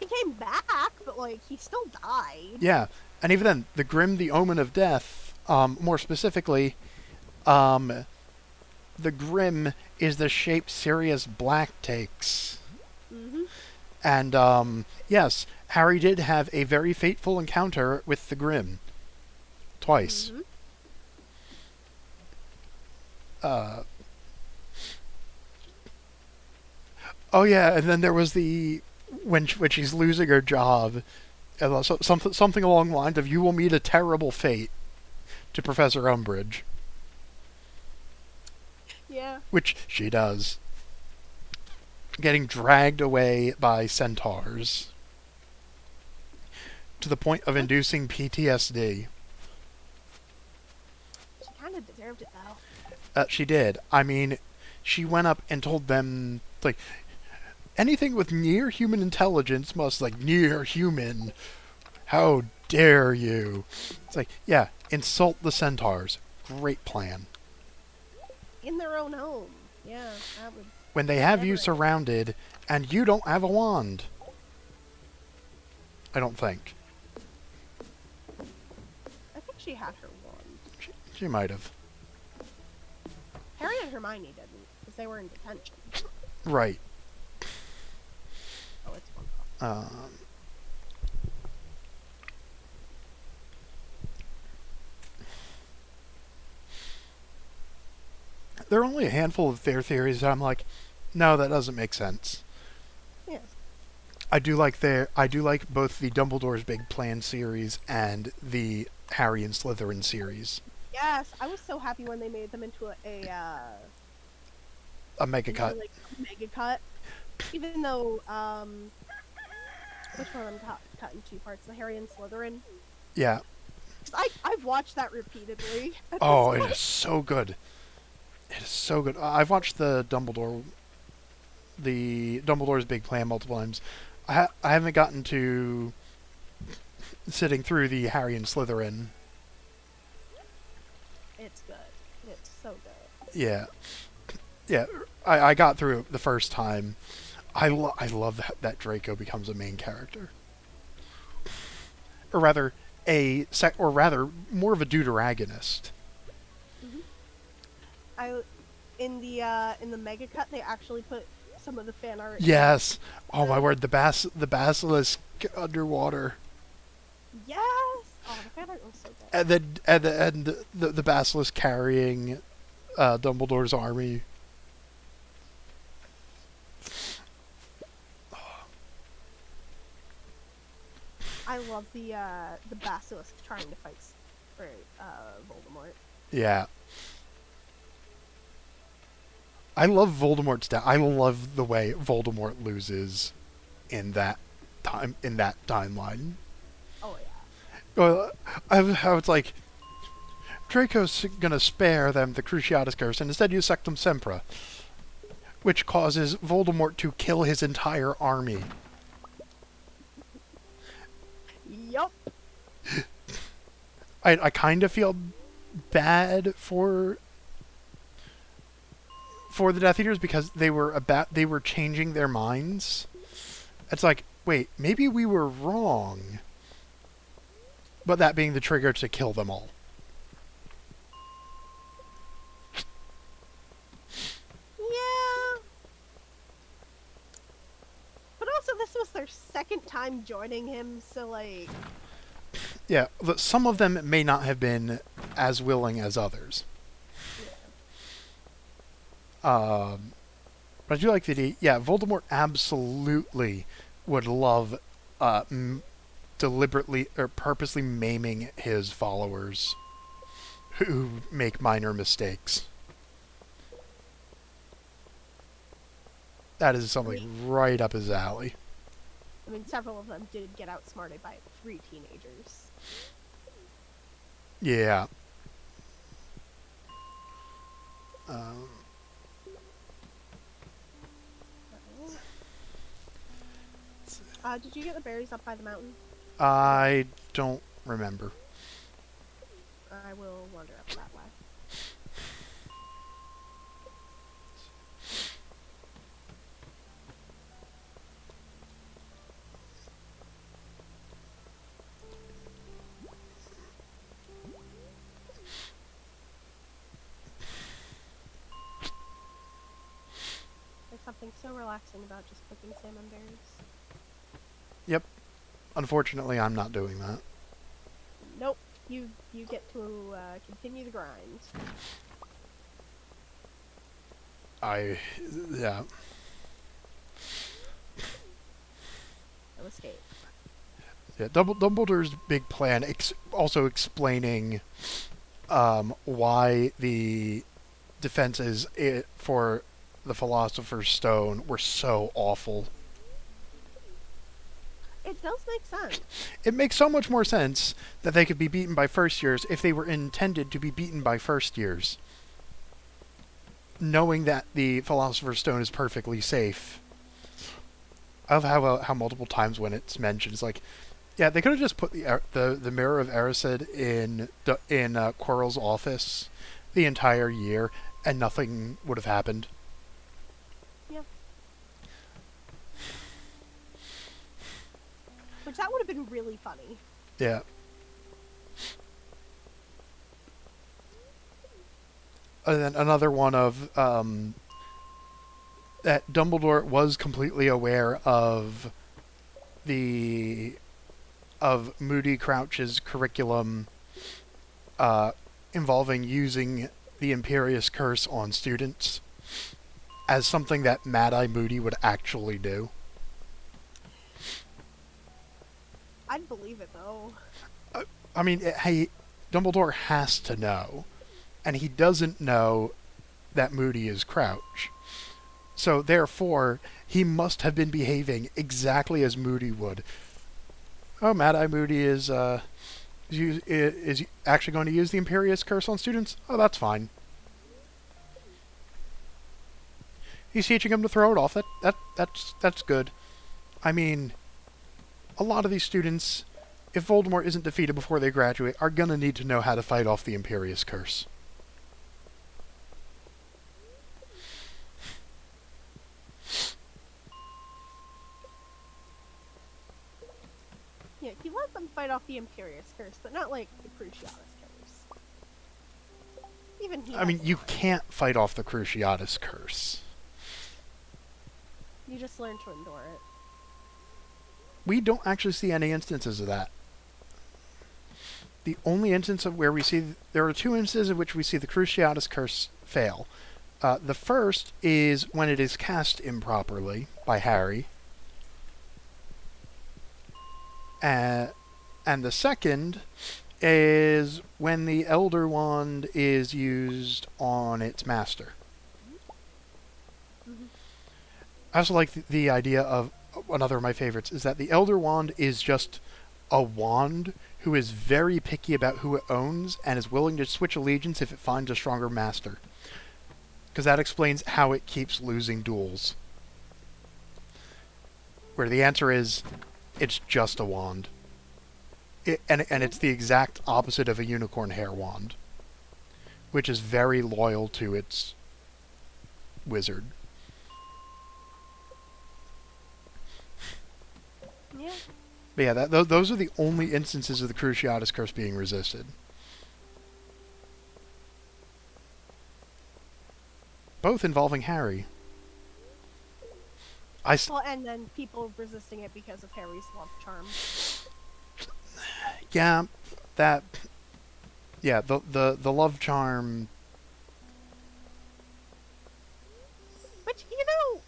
He came back, but like he still died. Yeah, and even then, the Grim, the Omen of Death. More specifically, the Grim is the shape Sirius Black takes. Mm-hmm. And, yes, Harry did have a very fateful encounter with the Grim. Twice. Mm-hmm. Oh yeah, and then there was the... When she's losing her job, something along the lines of, you will meet a terrible fate to Professor Umbridge. Yeah. Which she does. Getting dragged away by centaurs. To the point of inducing PTSD. She kind of deserved it, though. She did. I mean, she went up and told them, like, anything with near human intelligence must, like, near human. How dare you? It's like, yeah, insult the centaurs. Great plan. In their own home. Yeah, that would... When they have you surrounded, and you don't have a wand. I don't think. I think she had her wand. She might have. Harry and Hermione didn't, because they were in detention. Right. Oh, it's one call. There are only a handful of their theories that I'm like, no, that doesn't make sense. Yeah. I do like both the Dumbledore's Big Plan series and the Harry and Slytherin series. Yes, I was so happy when they made them into A mega cut. Like, mega cut. Even though, which one I'm cut in two parts? The Harry and Slytherin? Yeah. 'Cause I've watched that repeatedly. Oh, it is so good. It is so good. I've watched the Dumbledore's Big Plan multiple times. I haven't gotten to sitting through the Harry and Slytherin. It's good. It's so good. Yeah. Yeah, I got through it the first time. I love that Draco becomes a main character. Or rather, more of a deuteragonist. In the mega cut they actually put some of the fan art. Yes. Oh my word, the basilisk underwater. Yes. Oh, the fan art was so good. And the basilisk carrying Dumbledore's army. I love the basilisk trying to fight for Voldemort. Yeah. I love Voldemort's death. I love the way Voldemort loses in that timeline. Oh yeah. Well, how it's like Draco's gonna spare them the Cruciatus Curse and instead use Sectum Sempra, which causes Voldemort to kill his entire army. Yup. I kind of feel bad for the Death Eaters because they were changing their minds. It's like, wait, maybe we were wrong. But that being the trigger to kill them all. Yeah. But also this was their second time joining him, so like... Yeah, some of them may not have been as willing as others. But I do like that Voldemort absolutely would love deliberately or purposely maiming his followers who make minor mistakes. That is something right up his alley. I mean, several of them did get outsmarted by 3 teenagers. Yeah. Did you get the berries up by the mountain? I don't remember. I will wander up that way. There's something so relaxing about just picking salmon berries. Yep. Unfortunately, I'm not doing that. Nope. You get to continue the grind. Yeah. No escape. Yeah, Dumbledore's big plan, also explaining why the defenses for the Philosopher's Stone were so awful. It does make sense. It makes so much more sense that they could be beaten by first years if they were intended to be beaten by first years. Knowing that the Philosopher's Stone is perfectly safe. I love how multiple times when it's mentioned, it's like, yeah, they could have just put the Mirror of Erised in Quirrell's office the entire year, and nothing would have happened. Yeah. Which that would have been really funny. Yeah. And then another one of that Dumbledore was completely aware of Moody Crouch's curriculum involving using the Imperious Curse on students as something that Mad-Eye Moody would actually do. I'd believe it, though. I mean, Dumbledore has to know. And he doesn't know that Moody is Crouch. So, therefore, he must have been behaving exactly as Moody would. Oh, Mad-Eye Moody is actually going to use the Imperious Curse on students? Oh, that's fine. He's teaching them to throw it off. That's good. I mean, a lot of these students, if Voldemort isn't defeated before they graduate, are going to need to know how to fight off the Imperious Curse. Yeah, he let them fight off the Imperious Curse, but not like the Cruciatus Curse. Even he. I mean, you can't fight off the Cruciatus Curse. You just learn to endure it. We don't actually see any instances of that. The only instance of where we see... There are 2 instances in which we see the Cruciatus Curse fail. The first is when it is cast improperly by Harry. And the second is when the Elder Wand is used on its master. Mm-hmm. I also like the idea of... Another of my favorites is that the Elder Wand is just a wand who is very picky about who it owns and is willing to switch allegiance if it finds a stronger master. Because that explains how it keeps losing duels. Where the answer is, it's just a wand. And it's the exact opposite of a unicorn hair wand. Which is very loyal to its wizard. Yeah. But yeah, those are the only instances of the Cruciatus Curse being resisted. Both involving Harry. Well, and then people resisting it because of Harry's love charm. Yeah, that... Yeah, the love charm... Which, you know...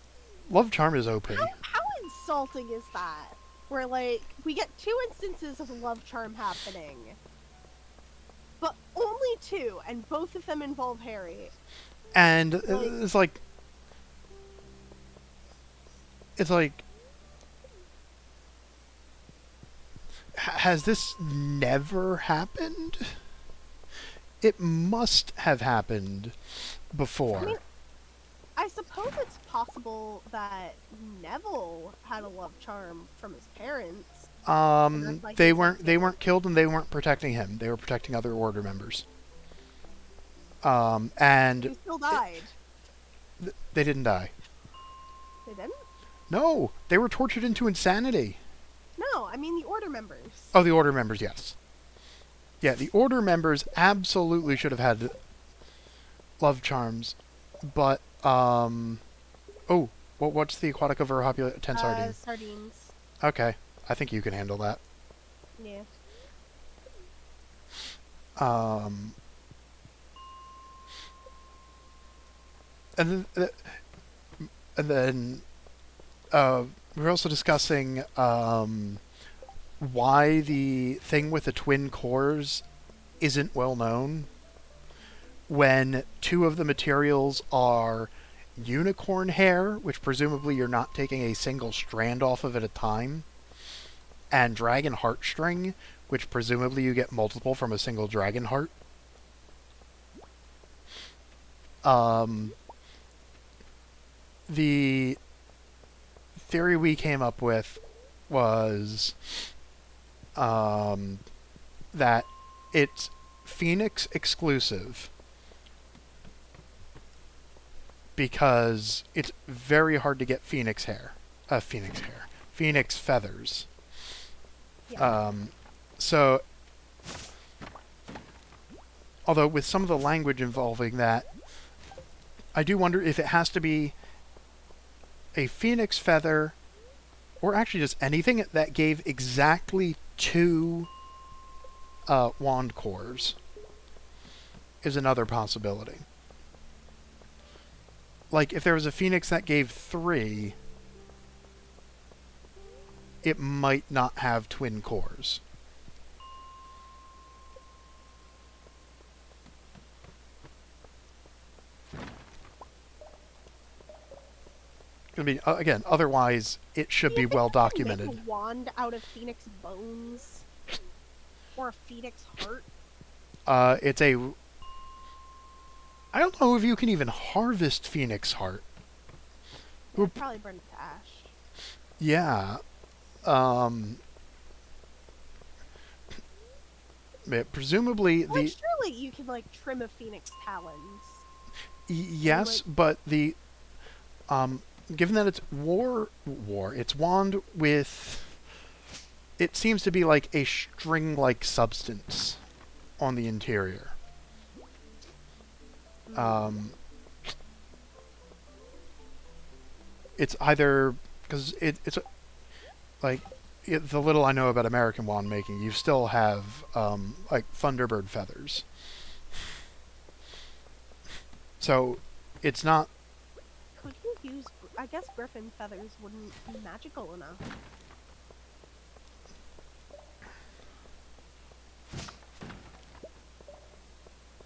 Love charm is OP. How insulting is that? Where, like, we get 2 instances of love charm happening. But only 2, and both of them involve Harry. And it's like... Has this never happened? It must have happened before. I mean, I suppose it's possible that Neville had a love charm from his parents. Like They weren't killed, and they weren't protecting him. They were protecting other order members. And he still died. They didn't die. They didn't? No, they were tortured into insanity. No, I mean the order members. Oh, the order members, yes. Yeah, the order members absolutely should have had love charms, but oh, what's the aquatic overpopulated 10 sardines? Sardines. Okay, I think you can handle that. Yeah. And then we're also discussing why the thing with the twin cores isn't well known, when two of the materials are unicorn hair, which presumably you're not taking a single strand off of at a time, and dragon heartstring, which presumably you get multiple from a single dragon heart. The theory we came up with was that it's Phoenix exclusive because it's very hard to get Phoenix feathers. Yeah. So, although with some of the language involving that, I do wonder if it has to be a phoenix feather, or actually just anything that gave exactly 2 wand cores is another possibility. Like, if there was a phoenix that gave 3, it might not have twin cores. I mean, again, otherwise it should be well documented. Make a wand out of phoenix bones, or a phoenix heart. It's a. I don't know if you can even harvest phoenix heart. I'd probably burn it to ash. Yeah. Presumably well, surely you can like trim a phoenix talons. Yes, but the given that it's it's wand with, it seems to be like a string-like substance on the interior. It's either because it's like the little I know about American wand making, you still have like Thunderbird feathers. So it's not. Could you use? I guess griffin feathers wouldn't be magical enough.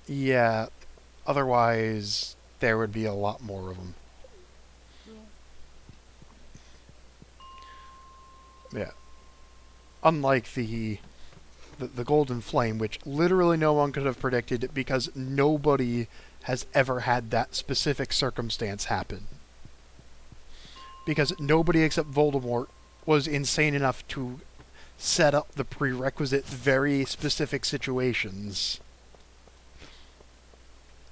Yeah. Otherwise, there would be a lot more of them. Yeah. Unlike the Golden Flame, which literally no one could have predicted because nobody has ever had that specific circumstance happen. Because nobody except Voldemort was insane enough to set up the prerequisite very specific situations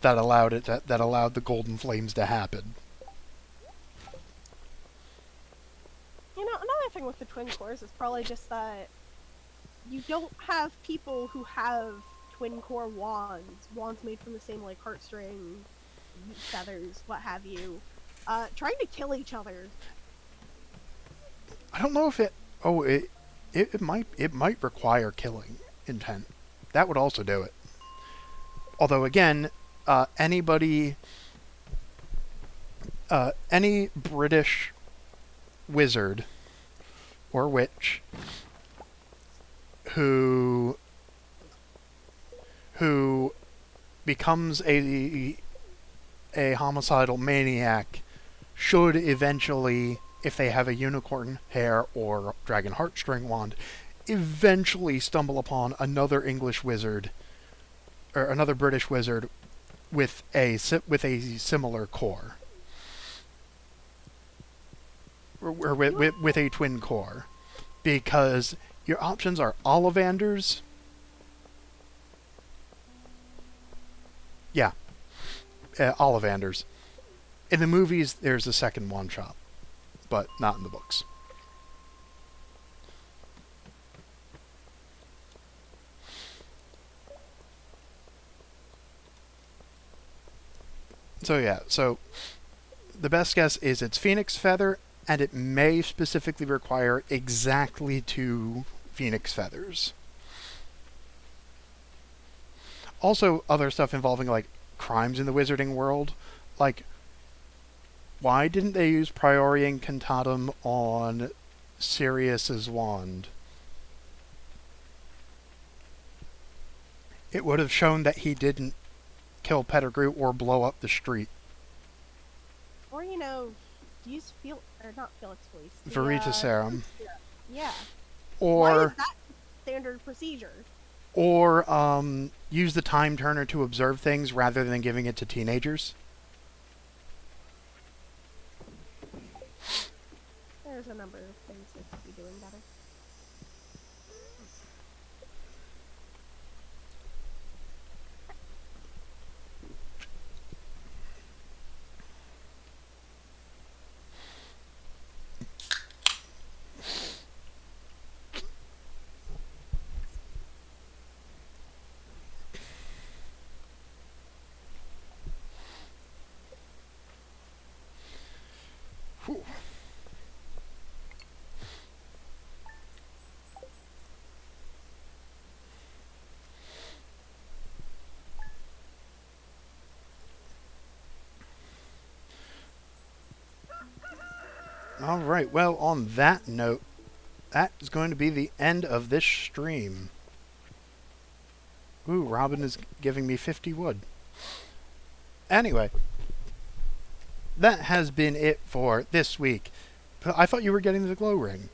that allowed that allowed the Golden Flames to happen. You know, another thing with the twin cores is probably just that you don't have people who have twin core wands made from the same like heartstring, feathers, what have you, trying to kill each other. I don't know if it might require killing intent. That would also do it. Although again, any British wizard or witch who becomes a homicidal maniac should eventually, if they have a unicorn hair or dragon heartstring wand, eventually stumble upon another English wizard or another British wizard with a similar core, or with a twin core, because your options are Ollivanders. Yeah, Ollivanders. In the movies, there's a second one shot, but not in the books. So yeah, so the best guess is it's Phoenix Feather, and it may specifically require exactly 2 Phoenix Feathers. Also, other stuff involving, like, crimes in the wizarding world. Like, why didn't they use Priori Incantatem on Sirius's wand? It would have shown that he didn't kill Pettigrew or blow up the street. Or, you know, use not Felix Fleece. Veritaserum. Yeah. Or why is that standard procedure? Or use the time turner to observe things rather than giving it to teenagers. There's a number of things that could be doing better. Whew. All right, well, on that note, that is going to be the end of this stream. Ooh, Robin is giving me 50 wood. Anyway, that has been it for this week. I thought you were getting the glow ring.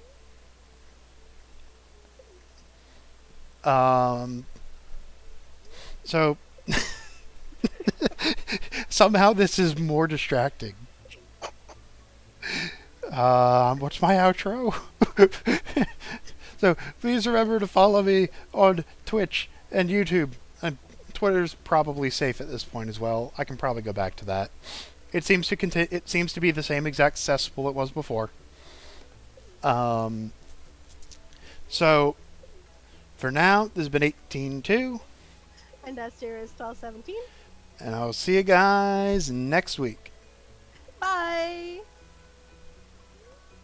So, somehow this is more distracting. What's my outro? So, please remember to follow me on Twitch and YouTube. And Twitter's probably safe at this point as well. I can probably go back to that. It seems to be the same exact cesspool it was before. So, for now, this has been 18.2. And Sjrose1217. And I'll see you guys next week.